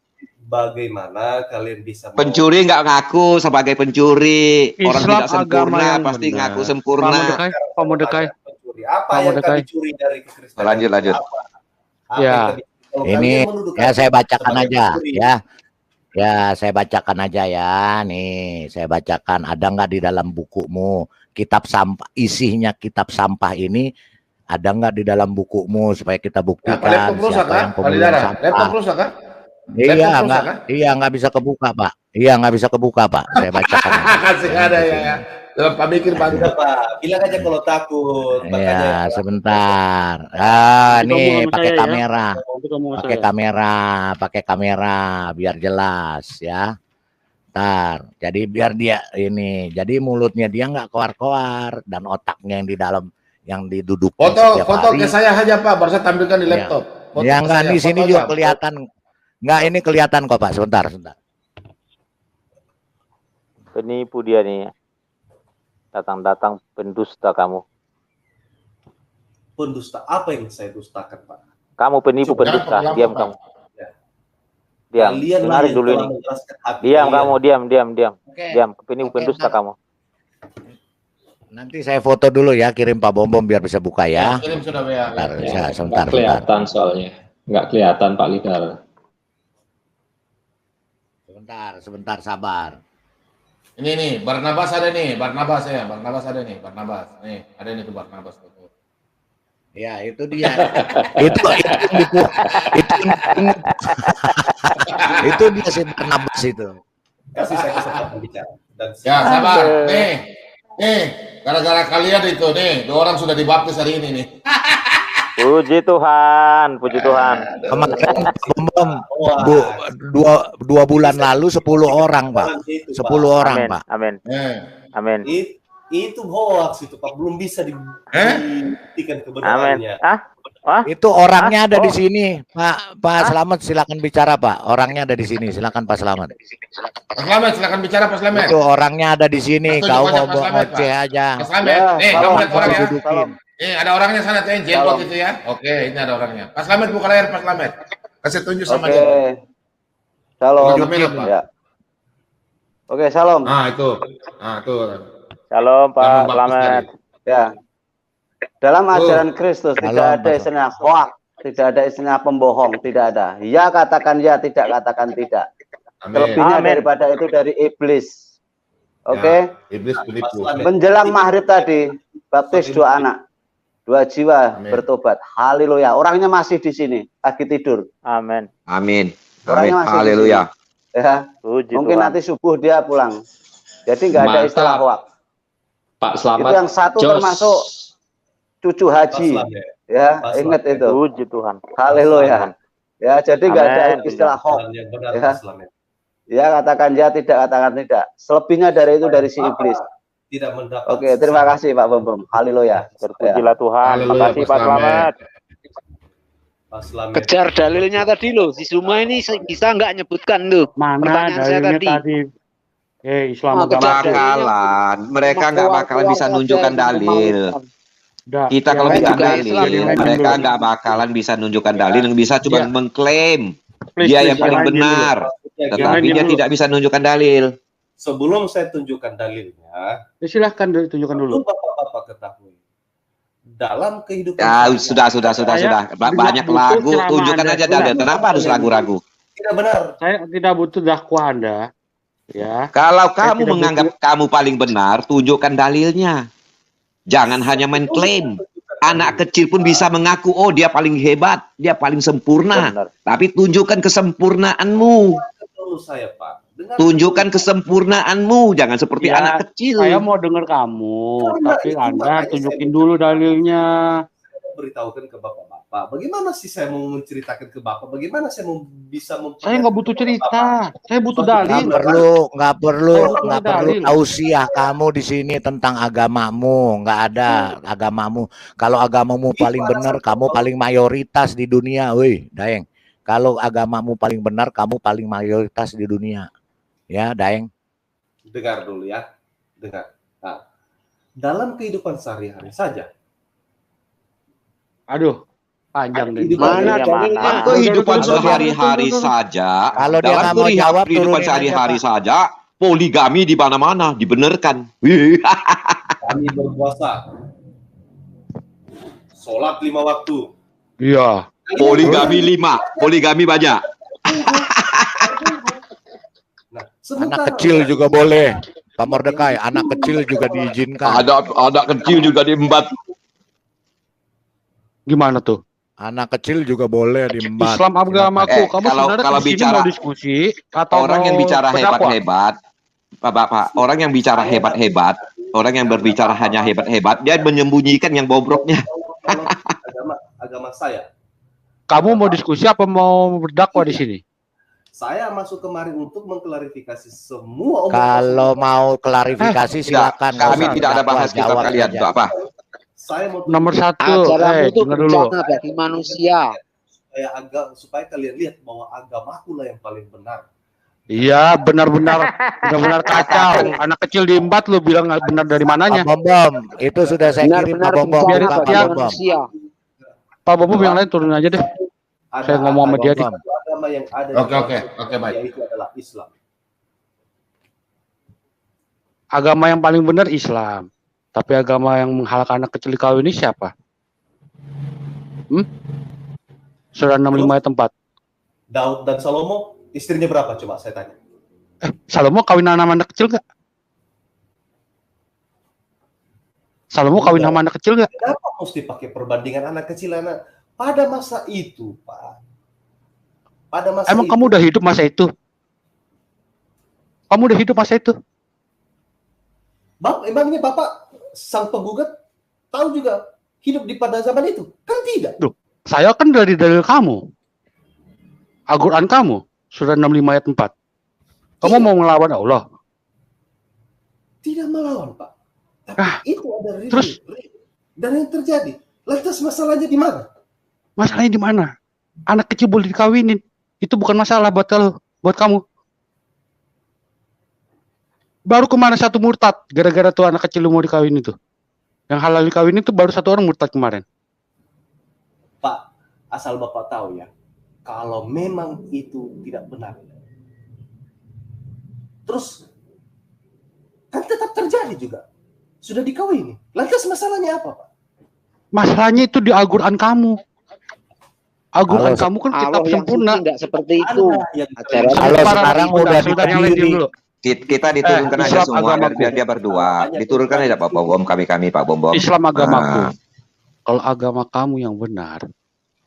Bagaimana kalian bisa pencuri nggak ngaku sebagai pencuri? Orang Islam tidak sempurna pasti benar. ngaku sempurna. Pak Mordekai. Apa yang kami curi dari kekristenan? Lanjut. Apa Ya. Ini ya saya bacakan aja ya. Ya, saya bacakan aja ya. Nih, saya bacakan. Ada nggak di dalam bukumu kitab sampah? Isinya kitab sampah ini ada nggak di dalam bukumu supaya kita buktikan siapa yang pemilik sampah? Iya, nggak bisa kebuka, Pak. Iya, nggak bisa kebuka, Pak. Saya bacakan. Kasih ada ya. Pak mikir Pak. Bilang aja kalau takut. Ya, sebentar. Nih pakai kamera. Pakai kamera biar jelas ya. Ntar, jadi biar dia ini, jadi mulutnya dia nggak koar-koar dan otaknya yang di dalam yang didudukin foto ke saya aja Pak, baru saya tampilkan di laptop. Ya nggak di sini juga kelihatan. Nggak, ini kelihatan kok Pak. Sebentar. Penipu dia nih. Datang-datang pendusta kamu. Pendusta apa yang saya dustakan Pak? Kamu penipu pendusta. Diam kamu. Diam. Dengarin dulu ini. Diam kamu. Diam. Diam. Penipu pendusta kamu. Nanti saya foto dulu ya, kirim Pak Bom biar bisa buka ya. Kirim sudah ya. Sebentar. Kelihatan soalnya. Nggak kelihatan Pak Lidar. Sebentar sabar. Ini nih, Barnabas ada nih, Barnabas ada nih. Nih, ada nih tuh Barnabas tuh. Ya, itu dia. itu dia si Barnabas itu. Kasih saya kesempatan bicara. Ya, sabar. Nih, gara-gara kalian itu nih, 2 orang sudah dibaptis hari ini nih. Puji Tuhan. Kemarin Bom 2 bulan lalu 10 orang Pak. 10 orang Pak. Amin. Itu hoax itu Pak, belum bisa dibuktikan kebenarannya. Itu orangnya ada di sini, Pak Slamet silakan bicara Pak. Orangnya ada di sini, silakan Pak Slamet. Pak Slamet silakan bicara Pak Slamet. Itu orangnya ada di sini, kau mau ngoceh aja. Pak Slamet, nih kamu lihat orangnya. Ada orangnya sana tuh yang jenggot itu ya. Oke, ini ada orangnya. Pak Slamet buka layar Pak Slamet. Kasih tunjuk sama dia. Shalom. Ya. Oke, salam. Itu. Shalom Pak Slamet. Ya. Dalam ajaran Kristus tidak ada istilah hoax, tidak ada istilah pembohong, tidak ada. Ya katakan ya, tidak katakan tidak. Selebihnya daripada itu dari iblis. Oke. Iblis penipu. Menjelang maghrib tadi, baptis 2 anak. 2 jiwa bertobat. Haleluya. Orangnya masih di sini, lagi tidur. Amin. Haleluya. Ya. Mungkin nanti subuh dia pulang. Jadi nggak ada istilah hoax. Pak Slamet. Itu yang satu termasuk cucu haji. Ya, ingat itu. Puji Tuhan. Haleluya. Ya, jadi nggak ada istilah hoax. Ya, katakan ya, tidak katakan tidak. Selebihnya dari itu dari si iblis. Tidak mendapat. Oke, terima kasih Pak Bom. Haleluya. Terpujilah Tuhan. Terima kasih Pak Slamet. Kejar dalilnya tadi loh. Si Suma ini bisa nggak nyebutkan tuh. Mana dalilnya tadi? Islam bakalan. Mereka nggak bakalan bisa nunjukkan dalil. Kita kalau bicara dalil, mereka nggak bakalan bisa nunjukkan dalil. Yang bisa cuma mengklaim dia yang paling benar. Tetapi dia tidak bisa nunjukkan dalil. Sebelum saya tunjukkan dalilnya, silahkan tunjukkan dulu. Bapak ketahui dalam kehidupan. Ya, sudah. Banyak lagu, tunjukkan aja dalil. Kenapa harus ragu-ragu? Tidak benar. Saya tidak butuh dakwah Anda. Ya. Kalau kamu menganggap kamu paling benar, tunjukkan dalilnya. Jangan hanya mengklaim. Anak kecil pun bisa mengaku, oh dia paling hebat, dia paling sempurna. Benar. Tapi tunjukkan kesempurnaanmu. Saya, Pak. Tunjukkan kesempurnaanmu, jangan seperti anak kecil. Saya mau dengar kamu, tapi Anda tunjukin dulu dalilnya. beritahukan ke bapak-bapak. Bagaimana sih saya mau menceritakan ke bapak? Bagaimana saya mau bisa Saya nggak butuh cerita, saya butuh dalil. Nggak perlu tausiah kamu di sini tentang agamamu. Nggak ada agamamu. Kalau agamamu paling benar, kamu paling mayoritas di dunia, woi, Daeng. Kalau agamamu paling benar, kamu paling mayoritas di dunia. Ya, Daeng. Dengar dulu ya, dengar. Nah, dalam kehidupan sehari-hari saja. Aduh, panjang deh. Mana dalilnya? Kehidupan sehari-hari saja. Kalau dia nggak mau jawab, kehidupan sehari-hari saja, poligami di mana-mana dibenarkan. Kami berpuasa, sholat 5 waktu. Iya. Poligami 5, poligami banyak. Anak kecil juga boleh, Pak Mordekai. Anak kecil juga diizinkan. Ada kecil juga diembat. Gimana tuh? Anak kecil juga boleh diembat. Islam agamaku. Kamu kalau bicara mau diskusi atau orang yang mau bicara berdakwah? hebat-hebat, Pak, orang yang bicara hebat-hebat, orang yang berbicara hanya hebat-hebat, dia menyembunyikan yang bobroknya. Agama saya. Kamu mau diskusi apa mau berdakwah di sini? Saya masuk kemarin untuk mengklarifikasi semua. Kalau mau klarifikasi silakan. Kami tidak ada bahas kitab kalian, Pak. Saya mau nomor 1, Ajaranmu itu dengar dulu. bencana bagi manusia. Supaya kalian lihat bahwa agamaku lah yang paling benar. Iya, benar-benar kacau. Anak kecil diembat lu bilang nggak benar dari mananya? Pak Bom, itu sudah saya kirim Pak Bom. Biarin dia. Pak Bom yang lain turun aja deh. Saya ngomong sama dia di. Agama yang ada. Oke, baik. Yaitu adalah Islam. Agama yang paling benar Islam. Tapi agama yang menghalalkan anak kecil dikawin ini siapa? Surah 65 ayat 4. Daud dan Salomo, istrinya berapa? Coba saya tanya. Salomo kawin sama anak kecil nggak? Salomo kawin sama anak kecil nggak? Kenapa mesti pakai perbandingan anak kecil anak? Pada masa itu, Pak. Pada masa Emang itu. kamu udah hidup masa itu? Kamu udah hidup masa itu? Emangnya Bapak sang penggugat tahu juga hidup di pada zaman itu? Kan tidak. Duh, saya kan dari dalil kamu. Al-Quran kamu, surah 65 ayat 4. Kamu mau melawan Allah? Tidak melawan, Pak. Tapi itu ada terus? Dan yang terjadi. Lantas masalahnya di mana? Masalahnya di mana? Anak kecil boleh dikawinin. Itu bukan masalah buat kamu. Baru kemarin satu murtad gara-gara tuh anak kecil lu mau dikawin itu. Yang halal dikawin itu baru satu orang murtad kemarin. Pak, asal Bapak tahu ya, kalau memang itu tidak benar, terus kan tetap terjadi juga. Sudah dikawini. Lantas masalahnya apa, Pak? Masalahnya itu di Al-Quran kamu. Al-Quran kamu kan kitab sempurna. Tidak seperti itu. Kalau sekarang udah dikebiri. Kita diturunkan aja semua biar dia berdua. Diturunkan aja Pak Bom, kami Pak Bom. Islam agamaku. Kalau agama kamu yang benar,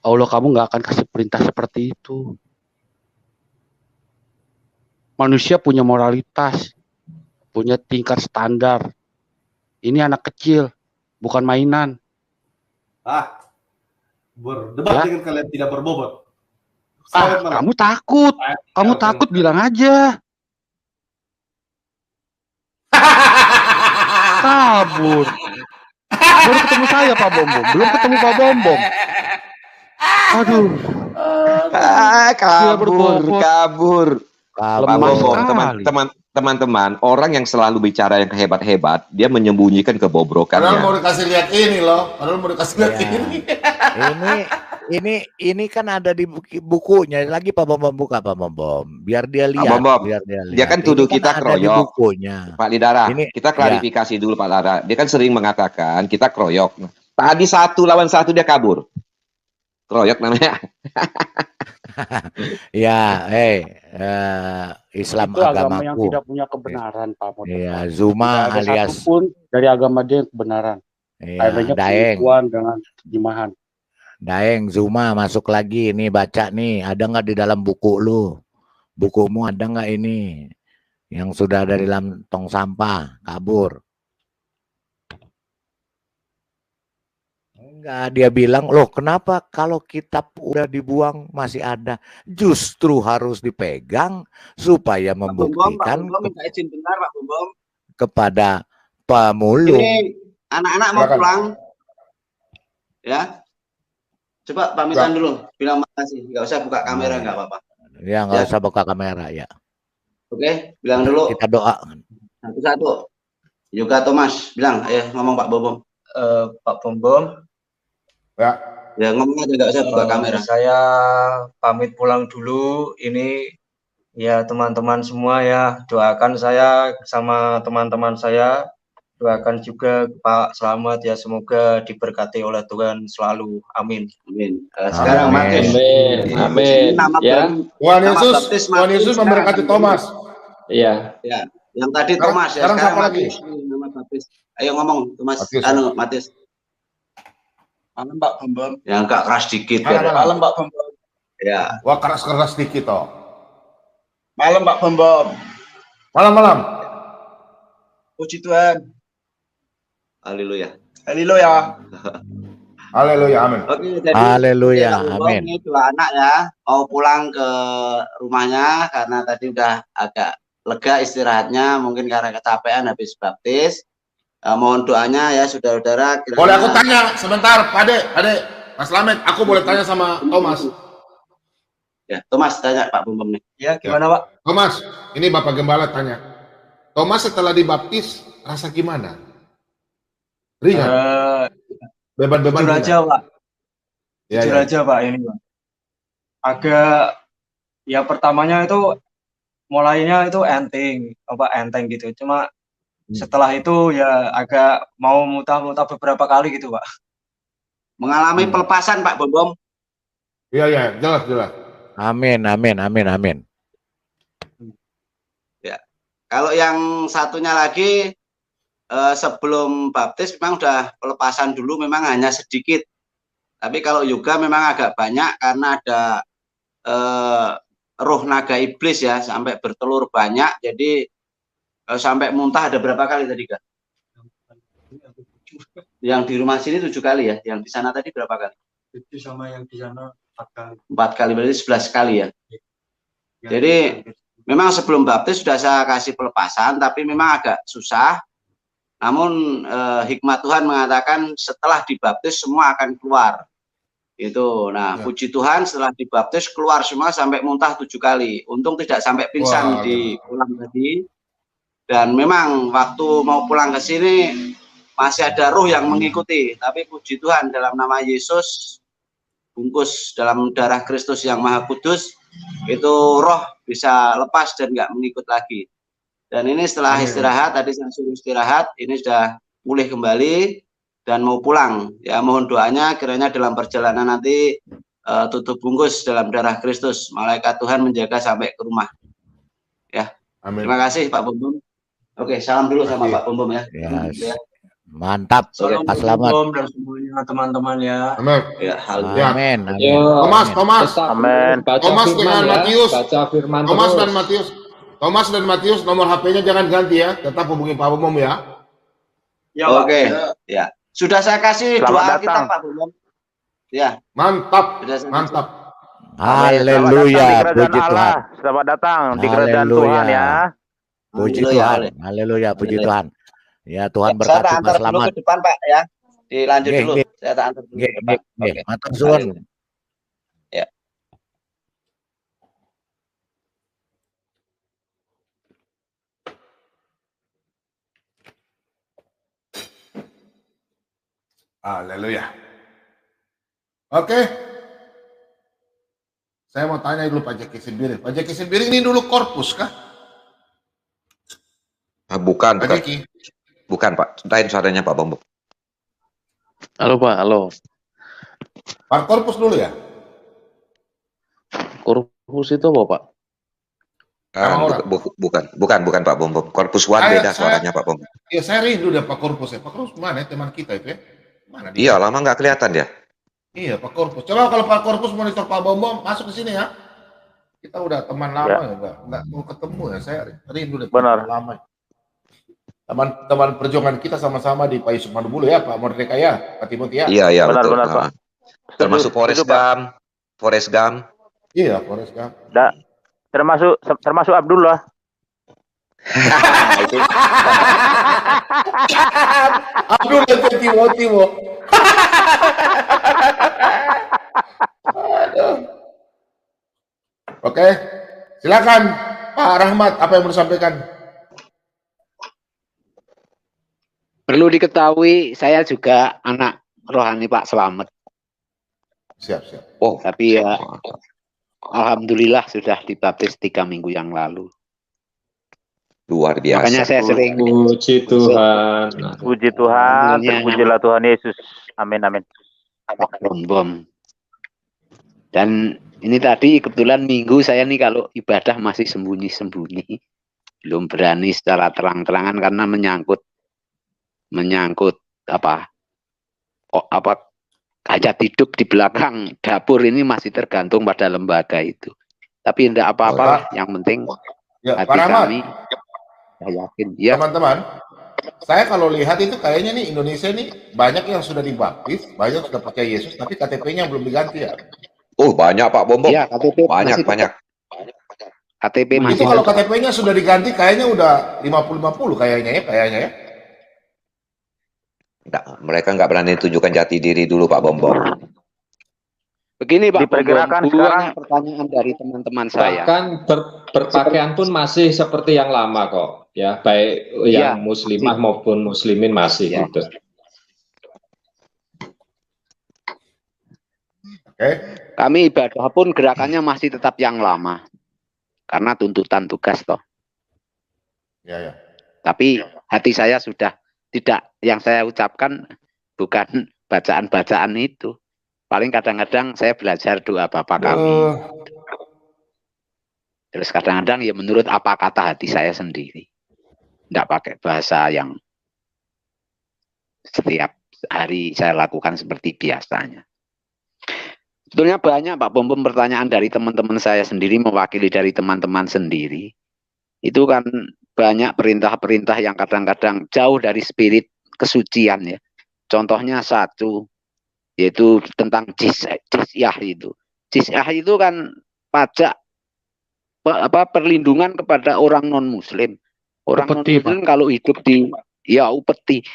Allah kamu nggak akan kasih perintah seperti itu. Manusia punya moralitas, punya tingkat standar. Ini anak kecil, bukan mainan. Berdebat dengan kalian tidak berbobot. Kamu takut. Kamu takut bilang aja. Kabur. Baru ketemu saya Pak Bombom. Belum ketemu Pak Bombom. Aduh. Kabur. Pak Bombom, teman-teman, orang yang selalu bicara yang hebat-hebat, dia menyembunyikan kebobrokannya. Padahal mau dikasih lihat ini loh. Ini kan ada di bukunya. Lagi Pak Bom buka Pak Bom. Biar dia lihat. Dia kan tuduh kita kroyok. Pak Lidara, kita klarifikasi dulu Pak Lidara. Dia kan sering mengatakan kita kroyok. Tadi 1 lawan 1 dia kabur. Kroyok namanya. Ya, Islam itu agama agamaku. yang tidak punya kebenaran Pak Motor. Iya, Zuma alias pun dari agama dia yang kebenaran. Adanya penipuan dengan terjemahan. Daeng, Zuma masuk lagi nih, baca nih, ada nggak di dalam buku lu? Bukumu ada nggak ini? Yang sudah dari dalam tong sampah, kabur. Enggak, dia bilang, loh kenapa kalau kitab udah dibuang masih ada? Justru harus dipegang supaya membuktikan Pak Bumbom minta izin bentar Pak Bumbom. Kepada pemulung. Ini anak-anak mau pulang. Ya. Coba pamitan dulu, bilang makasih. Nggak usah buka kamera, nggak apa-apa. Ya, nggak usah buka kamera ya. Oke, bilang dulu. Kita doa. Satu-satu. Yoga Thomas, bilang, ngomong Pak Bombom. Pak Bombom. Ya ngomong aja, nggak usah buka kamera. Saya pamit pulang dulu. Ini ya teman-teman semua ya, doakan saya sama teman-teman saya. Doakan juga Pak Slamet ya, semoga diberkati oleh Tuhan selalu. Amin. Amin. Sekarang Matius. Amin. Ya. Tuhan Yesus memberkati Thomas. Iya. Ya. Yang tadi Thomas ya. Sekarang Matius. Nama baptis. Ayo ngomong Thomas. Matius. Malam Pak Bombom. Yang agak keras dikit. Malam Pak Bombom. Ya. Wah, keras-keras dikit toh. Malam Pak Bombom. Malam-malam. Puji Tuhan. Haleluya. Haleluya. Haleluya, amin. Oke, jadi haleluya, amin. Ini dua anak ya, mau pulang ke rumahnya karena tadi udah agak lega istirahatnya, mungkin karena kecapean habis baptis. Mohon doanya ya saudara-saudara. Boleh aku tanya sebentar, Pak Ade, Mas Slamet, aku boleh tanya sama Thomas? Ya, Thomas tanya Pak Bumbom nih. Ya, gimana Pak? Thomas, ini Bapak Gembala tanya. Thomas setelah dibaptis rasa gimana? Ringan. Beban-beban jujur aja Pak. Jujur aja Pak ini Pak. Agak ya pertamanya itu mulainya itu enteng gitu. Cuma setelah itu ya agak mau muntah-muntah beberapa kali gitu Pak. Mengalami pelepasan Pak Bombom. Iya, jelas. Amin. Ya. Kalau yang satunya lagi sebelum baptis memang udah pelepasan dulu, memang hanya sedikit. Tapi kalau yoga memang agak banyak karena ada roh naga iblis ya, sampai bertelur banyak. Jadi sampai muntah ada berapa kali tadi Kak? Yang di rumah sini 7 kali ya, yang di sana tadi berapa kali? 7 sama yang di sana 4 kali. 4 kali, berarti 11 kali ya. Jadi memang sebelum baptis sudah saya kasih pelepasan, tapi memang agak susah. Namun hikmat Tuhan mengatakan setelah dibaptis semua akan keluar. Itu. Nah, puji Tuhan setelah dibaptis keluar semua sampai muntah 7 kali. Untung tidak sampai pingsan di pulang tadi. Dan memang waktu mau pulang ke sini masih ada roh yang mengikuti. Tapi puji Tuhan dalam nama Yesus, bungkus dalam darah Kristus yang Maha Kudus, itu roh bisa lepas dan nggak mengikut lagi. Dan ini setelah istirahat, tadi saya suruh istirahat, ini sudah pulih kembali dan mau pulang. Ya mohon doanya kiranya dalam perjalanan nanti tutup bungkus dalam darah Kristus. Malaikat Tuhan menjaga sampai ke rumah. Ya. Amin. Terima kasih Pak Bombom. Oke, salam dulu sama Pak Bombom ya. Ya. Mantap. Pak Slamet. Dan semuanya teman-teman ya. Amin. Ya, amin. Thomas. Amin. Thomas dengan Matius. Baca firman Thomas dan Matius nomor HP-nya jangan ganti ya, tetap hubungi Pak Bombom ya. Ya, oke. Ya. Sudah saya kasih doa kita Pak Bombom. Ya. Mantap. Haleluya, puji Tuhan. Selamat datang di kerajaan Tuhan ya. Puji Tuhan. Haleluya, puji Tuhan. Ya, Tuhan berkati Pak Slamet. Saya antar dulu ke depan Pak ya. Dilanjut dulu. Saya antar dulu ke depan. Oke. Matur suwun. Ya. Haleluya. Oke. Saya mau tanya dulu Pak Jeki Sembiring. Pak Jeki Sembiring ini dulu korpus kah? Bukan, Pak Jeki. Bukan Pak. Lain suaranya Pak Bombom. Halo Pak, halo. Pak korpus dulu ya? Korpus itu apa Pak? Bukan Pak Bombom. Korpus One beda suaranya Pak Bombom. Iya, saya rindu deh Pak Korpus ya. Pak Korpus mana ya teman kita itu ya? Mana dia? Iya, lama nggak kelihatan dia. Iya, Pak Korpus. Coba kalau Pak Korpus monitor Pak Bombom masuk ke sini ya. Kita udah teman lama ya, nggak mau ketemu ya. Saya rindu deh. Benar. Lama. teman-teman perjuangan kita sama-sama di Pak Yusuf Mandubulu ya, Pak Mordeka ya, Pak Timothy ya. Iya, betul. Benar, Pak. Termasuk Forrest Gump. Iya, Forrest Gump. Termasuk Abdullah. Itu. Abdullah itu Timothy, Oke, silakan Pak Rahmat, apa yang mau disampaikan? Perlu diketahui, saya juga anak rohani Pak Slamet. Siap. Oh, tapi ya, alhamdulillah sudah dibaptis 3 minggu yang lalu. Luar biasa. Makanya saya sering puji Tuhan. Puji Tuhan, terpujilah Tuhan Yesus. Amin. Bom. Dan ini tadi kebetulan minggu saya nih kalau ibadah masih sembunyi-sembunyi, belum berani secara terang-terangan karena menyangkut hajat hidup di belakang dapur ini masih tergantung pada lembaga itu. Tapi tidak apa-apa, yang penting hati kami. Saya yakin. Ya. Teman-teman, saya kalau lihat itu kayaknya nih Indonesia nih banyak yang sudah dibaptis, banyak sudah percaya Yesus, tapi KTP-nya belum diganti ya. Oh, banyak Pak Bombong. Iya, KTP banyak. KTP masih. Itu kalau KTP-nya sudah diganti kayaknya udah 50-50 kayaknya ya. Nggak, mereka nggak berani tunjukkan jati diri dulu Pak Bombong. Begini Pak, diperkirakan sekarang pertanyaan dari teman-teman saya. Bahkan berpakaian pun masih seperti yang lama kok, ya, baik yang muslimah maupun muslimin masih gitu. Kami ibadah pun gerakannya masih tetap yang lama, karena tuntutan tugas toh. Ya. Tapi hati saya sudah tidak, yang saya ucapkan bukan bacaan-bacaan itu. Paling kadang-kadang saya belajar doa Bapak kami. Terus kadang-kadang ya menurut apa kata hati saya sendiri. Tidak pakai bahasa yang setiap hari saya lakukan seperti biasanya. Sebetulnya banyak Pak Bom pertanyaan dari teman-teman saya sendiri, mewakili dari teman-teman sendiri. Itu kan banyak perintah-perintah yang kadang-kadang jauh dari spirit kesucian ya. Contohnya satu, yaitu tentang jizyah itu. Jizyah itu kan pajak perlindungan kepada orang non-muslim. Orang non-muslim kalau hidup di upeti.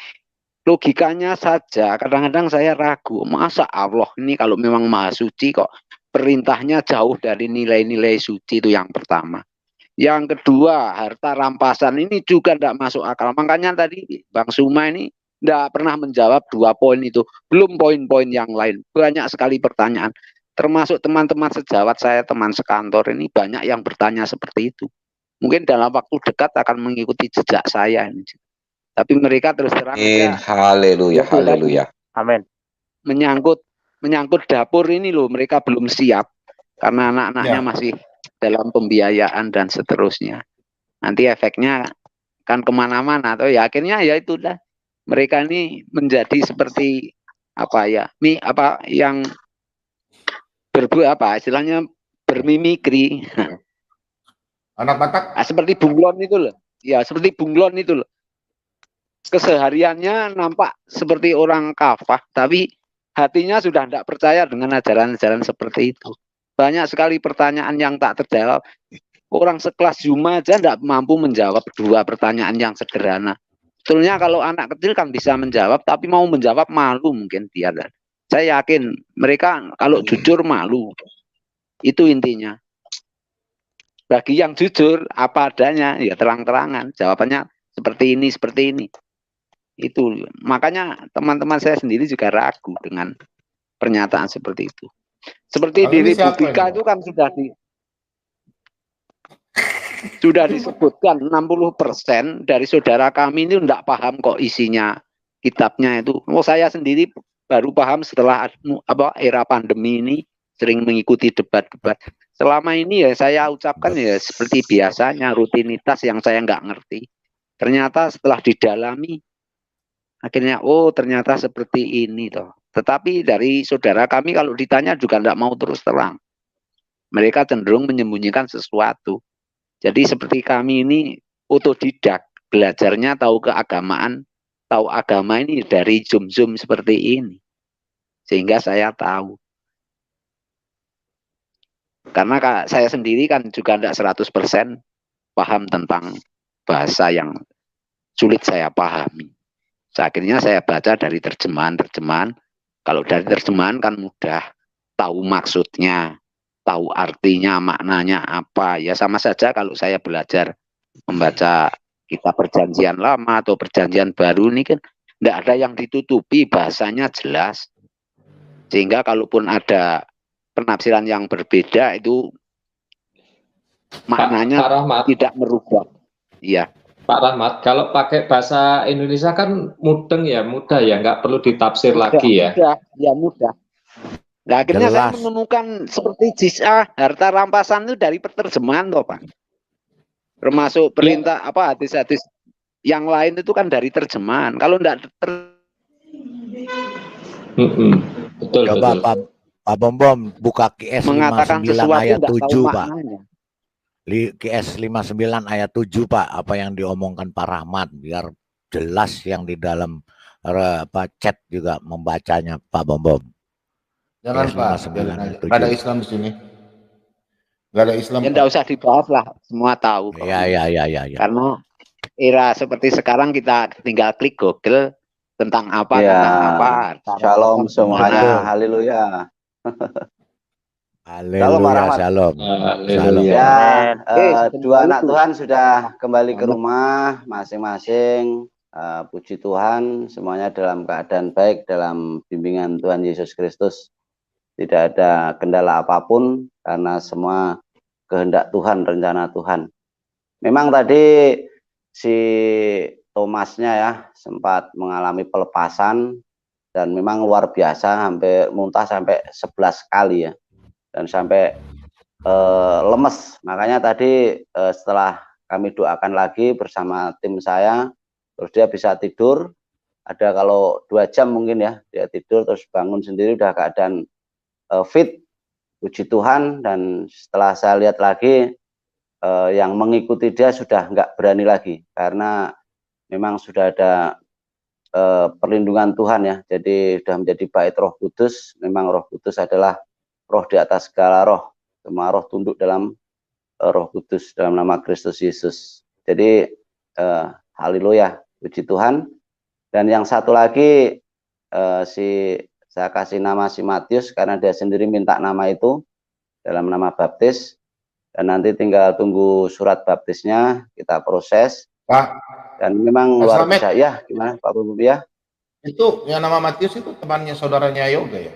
Logikanya saja kadang-kadang saya ragu, masa Allah ini kalau memang maha suci kok perintahnya jauh dari nilai-nilai suci, itu yang pertama. Yang kedua, harta rampasan ini juga tidak masuk akal. Makanya tadi Bang Suma ini tidak pernah menjawab 2 poin itu. Belum poin-poin yang lain. Banyak sekali pertanyaan. Termasuk teman-teman sejawat saya, teman sekantor ini banyak yang bertanya seperti itu. Mungkin dalam waktu dekat akan mengikuti jejak saya ini. Tapi mereka terus terang. Haleluya. Amin. Menyangkut dapur ini loh, mereka belum siap. Karena anak-anaknya masih dalam pembiayaan dan seterusnya. Nanti efeknya kan kemana-mana. Atau ya akhirnya ya itulah. Mereka ini menjadi seperti yang istilahnya bermimikri. Anak batak. Seperti bunglon itu loh. Ya, seperti bunglon itu loh. Kesehariannya nampak seperti orang kafah, tapi hatinya sudah tidak percaya dengan ajaran-ajaran seperti itu. Banyak sekali pertanyaan yang tak terjawab. Orang sekelas Zuma aja tidak mampu menjawab 2 pertanyaan yang sederhana. Sebetulnya kalau anak kecil kan bisa menjawab, tapi mau menjawab malu mungkin dia. Saya yakin mereka kalau jujur malu. Itu intinya. Bagi yang jujur apa adanya, ya terang-terangan. Jawabannya seperti ini. Itu makanya teman-teman saya sendiri juga ragu dengan pernyataan seperti itu. Seperti di Republika itu kan sudah disebutkan 60% dari saudara kami ini tidak paham kok isinya kitabnya itu. Saya sendiri baru paham setelah era pandemi ini, sering mengikuti debat-debat. Selama ini ya saya ucapkan ya seperti biasanya, rutinitas yang saya nggak ngerti. Ternyata setelah didalami akhirnya ternyata seperti ini toh. Tetapi dari saudara kami kalau ditanya juga tidak mau terus terang. Mereka cenderung menyembunyikan sesuatu. Jadi seperti kami ini otodidak, belajarnya tahu keagamaan, tahu agama ini dari Zoom seperti ini. Sehingga saya tahu. Karena saya sendiri kan juga tidak 100% paham tentang bahasa yang sulit saya pahami. Akhirnya saya baca dari terjemahan-terjemahan. Kalau dari terjemahan kan mudah tahu maksudnya, tahu artinya, maknanya apa. Ya sama saja kalau saya belajar membaca kitab Perjanjian Lama atau Perjanjian Baru ini kan tidak ada yang ditutupi, bahasanya jelas. Sehingga kalaupun ada penafsiran yang berbeda itu maknanya tidak merubah. Iya. Pak Rahmat, kalau pakai bahasa Indonesia kan mudeng ya, mudah ya, nggak perlu ditafsir lagi ya. Mudah. Nah, akhirnya saya menemukan seperti jiz'ah, harta rampasan itu dari penerjemahan toh, Pak. Termasuk perintah apa hadis-hadis yang lain itu kan dari terjemahan. Kalau enggak betul, coba betul. Pak Bom buka QS 59 ayat 7, Pak. QS 59 ayat 7, Pak, apa yang diomongkan Pak Rahmat biar jelas yang di dalam chat juga membacanya Pak Bom. Jangan Pak, nggak ada Islam di sini. Nggak ada Islam. Ya enggak usah dibahas lah, semua tahu. Ya. Karena era seperti sekarang kita tinggal klik Google tentang apa, tentang apa. Shalom semuanya, haleluya. Haleluya, shalom. Ya, dua anak Tuhan sudah kembali ke rumah masing-masing. Puji Tuhan, semuanya dalam keadaan baik dalam bimbingan Tuhan Yesus Kristus. Tidak ada kendala apapun karena semua kehendak Tuhan, rencana Tuhan. Memang tadi si Thomasnya ya sempat mengalami pelepasan dan memang luar biasa, hampir muntah sampai 11 kali ya. Dan sampai lemes. Makanya tadi setelah kami doakan lagi bersama tim saya, terus dia bisa tidur. Ada kalau 2 jam mungkin ya, dia tidur terus bangun sendiri udah keadaan fit. Puji Tuhan. Dan setelah saya lihat lagi, yang mengikuti dia sudah nggak berani lagi. Karena memang sudah ada perlindungan Tuhan ya. Jadi sudah menjadi bait Roh Kudus. Memang Roh Kudus adalah roh di atas segala roh, semua roh tunduk dalam Roh Kudus dalam nama Kristus Yesus. Jadi haleluya, puji Tuhan. Dan yang satu lagi saya kasih nama si Matius karena dia sendiri minta nama itu dalam nama baptis. Dan nanti tinggal tunggu surat baptisnya kita proses. Pak. Dan memang luar biasa ya. Gimana Pak Bumbu ya? Itu yang nama Matius itu temannya saudaranya Yoga ya?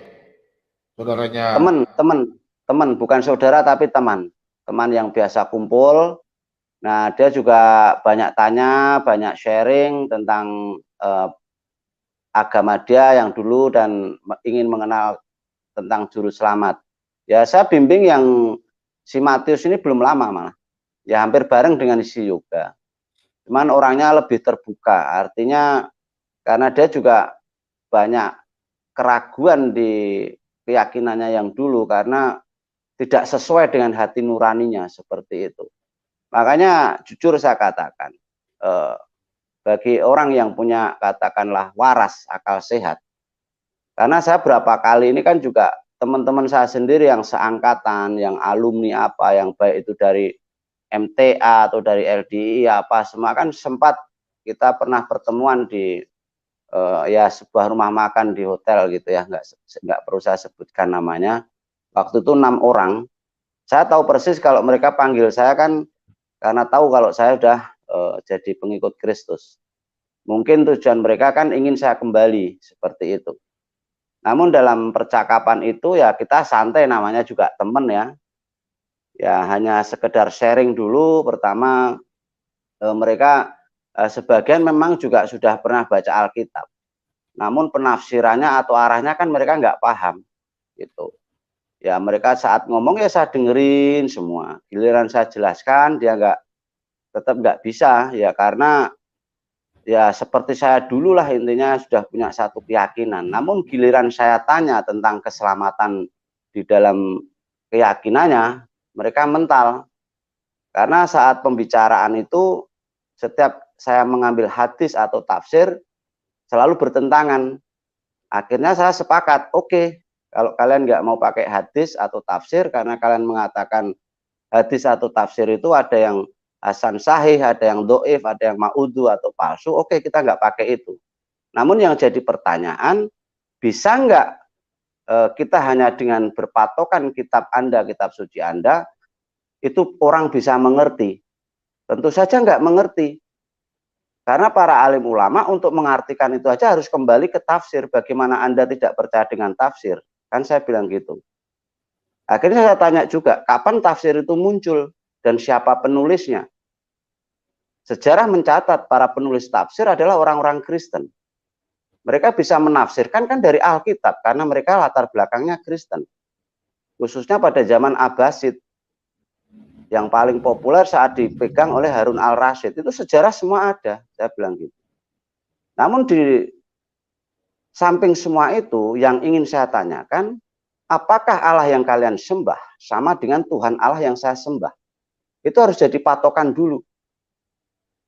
Saudaranya teman bukan saudara tapi teman yang biasa kumpul. Nah dia juga banyak tanya, banyak sharing tentang agama dia yang dulu dan ingin mengenal tentang juru selamat. Ya saya bimbing yang si Matius ini belum lama malah, ya hampir bareng dengan si Yoga. Cuman orangnya lebih terbuka, artinya karena dia juga banyak keraguan di keyakinannya yang dulu karena tidak sesuai dengan hati nuraninya seperti itu. Makanya jujur saya katakan, bagi orang yang punya katakanlah waras akal sehat, karena saya berapa kali ini kan juga teman-teman saya sendiri yang seangkatan, yang alumni apa, yang baik itu dari MTA atau dari LDI apa, semua kan sempat kita pernah pertemuan di ya sebuah rumah makan di hotel gitu ya, nggak perlu saya sebutkan namanya. Waktu itu 6 orang. Saya tahu persis kalau mereka panggil saya kan karena tahu kalau saya sudah jadi pengikut Kristus. Mungkin tujuan mereka kan ingin saya kembali seperti itu. Namun dalam percakapan itu ya kita santai, namanya juga teman ya. Ya hanya sekedar sharing dulu. Pertama mereka sebagian memang juga sudah pernah baca Alkitab, namun penafsirannya atau arahnya kan mereka nggak paham gitu ya. Mereka saat ngomong ya saya dengerin semua, giliran saya jelaskan dia tetap nggak bisa ya, karena ya seperti saya dulu lah, intinya sudah punya satu keyakinan. Namun giliran saya tanya tentang keselamatan di dalam keyakinannya, mereka mental. Karena saat pembicaraan itu setiap saya mengambil hadis atau tafsir selalu bertentangan. Akhirnya saya sepakat, oke, kalau kalian nggak mau pakai hadis atau tafsir karena kalian mengatakan hadis atau tafsir itu ada yang hasan sahih, ada yang doif, ada yang ma'udu atau palsu, oke, kita nggak pakai itu. Namun yang jadi pertanyaan, bisa nggak kita hanya dengan berpatokan kitab Anda, kitab suci Anda, itu orang bisa mengerti? Tentu saja nggak mengerti. Karena para alim ulama untuk mengartikan itu aja harus kembali ke tafsir. Bagaimana Anda tidak percaya dengan tafsir? Kan saya bilang gitu. Akhirnya saya tanya juga, kapan tafsir itu muncul dan siapa penulisnya? Sejarah mencatat para penulis tafsir adalah orang-orang Kristen. Mereka bisa menafsirkan kan dari Alkitab karena mereka latar belakangnya Kristen. Khususnya pada zaman Abbasid. Yang paling populer saat dipegang oleh Harun al-Rasyid. Itu sejarah semua ada, saya bilang gitu. Namun di samping semua itu, yang ingin saya tanyakan, apakah Allah yang kalian sembah sama dengan Tuhan Allah yang saya sembah? Itu harus jadi patokan dulu.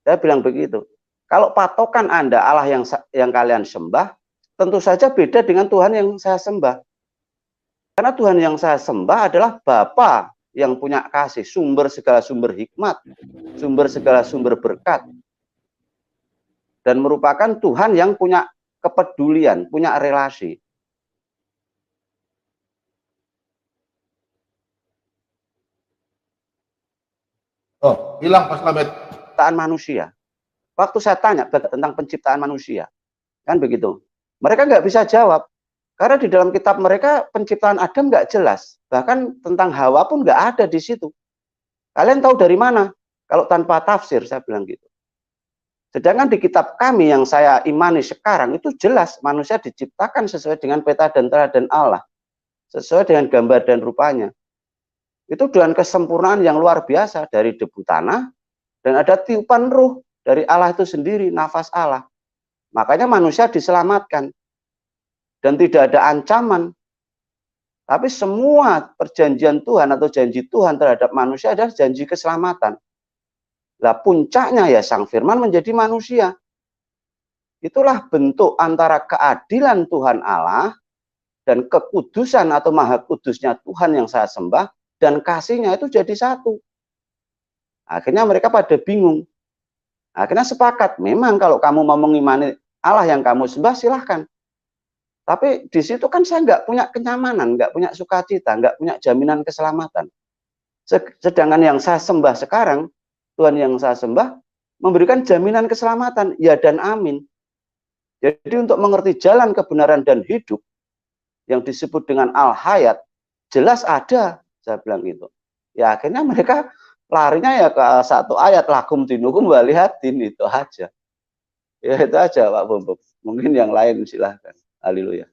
Saya bilang begitu. Kalau patokan Anda Allah yang kalian sembah, tentu saja beda dengan Tuhan yang saya sembah. Karena Tuhan yang saya sembah adalah Bapa yang punya kasih, sumber segala sumber hikmat, sumber segala sumber berkat. Dan merupakan Tuhan yang punya kepedulian, punya relasi. Oh, hilang Pak Slamet. Penciptaan manusia. Waktu saya tanya tentang penciptaan manusia, kan begitu. Mereka nggak bisa jawab. Karena di dalam kitab mereka penciptaan Adam nggak jelas. Bahkan tentang Hawa pun nggak ada di situ. Kalian tahu dari mana? Kalau tanpa tafsir, saya bilang gitu. Sedangkan di kitab kami yang saya imani sekarang itu jelas manusia diciptakan sesuai dengan peta dan teladan Allah. Sesuai dengan gambar dan rupanya. Itu dengan kesempurnaan yang luar biasa dari debu tanah. Dan ada tiupan ruh dari Allah itu sendiri, nafas Allah. Makanya manusia diselamatkan. Dan tidak ada ancaman. Tapi semua perjanjian Tuhan atau janji Tuhan terhadap manusia adalah janji keselamatan. Lah puncaknya ya Sang Firman menjadi manusia. Itulah bentuk antara keadilan Tuhan Allah dan kekudusan atau maha kudusnya Tuhan yang saya sembah dan kasihnya itu jadi satu. Akhirnya mereka pada bingung. Akhirnya sepakat, memang kalau kamu mau mengimani Allah yang kamu sembah silahkan. Tapi di situ kan saya nggak punya kenyamanan, nggak punya sukacita, nggak punya jaminan keselamatan. Sedangkan yang saya sembah sekarang, Tuhan yang saya sembah, memberikan jaminan keselamatan, ya dan amin. Jadi untuk mengerti jalan kebenaran dan hidup, yang disebut dengan al-hayat, jelas ada, saya bilang gitu. Ya akhirnya mereka larinya ya ke satu ayat, lakum dinukum walihatin, itu aja. Ya itu aja Pak Bombok. Mungkin yang lain silahkan. Haleluya.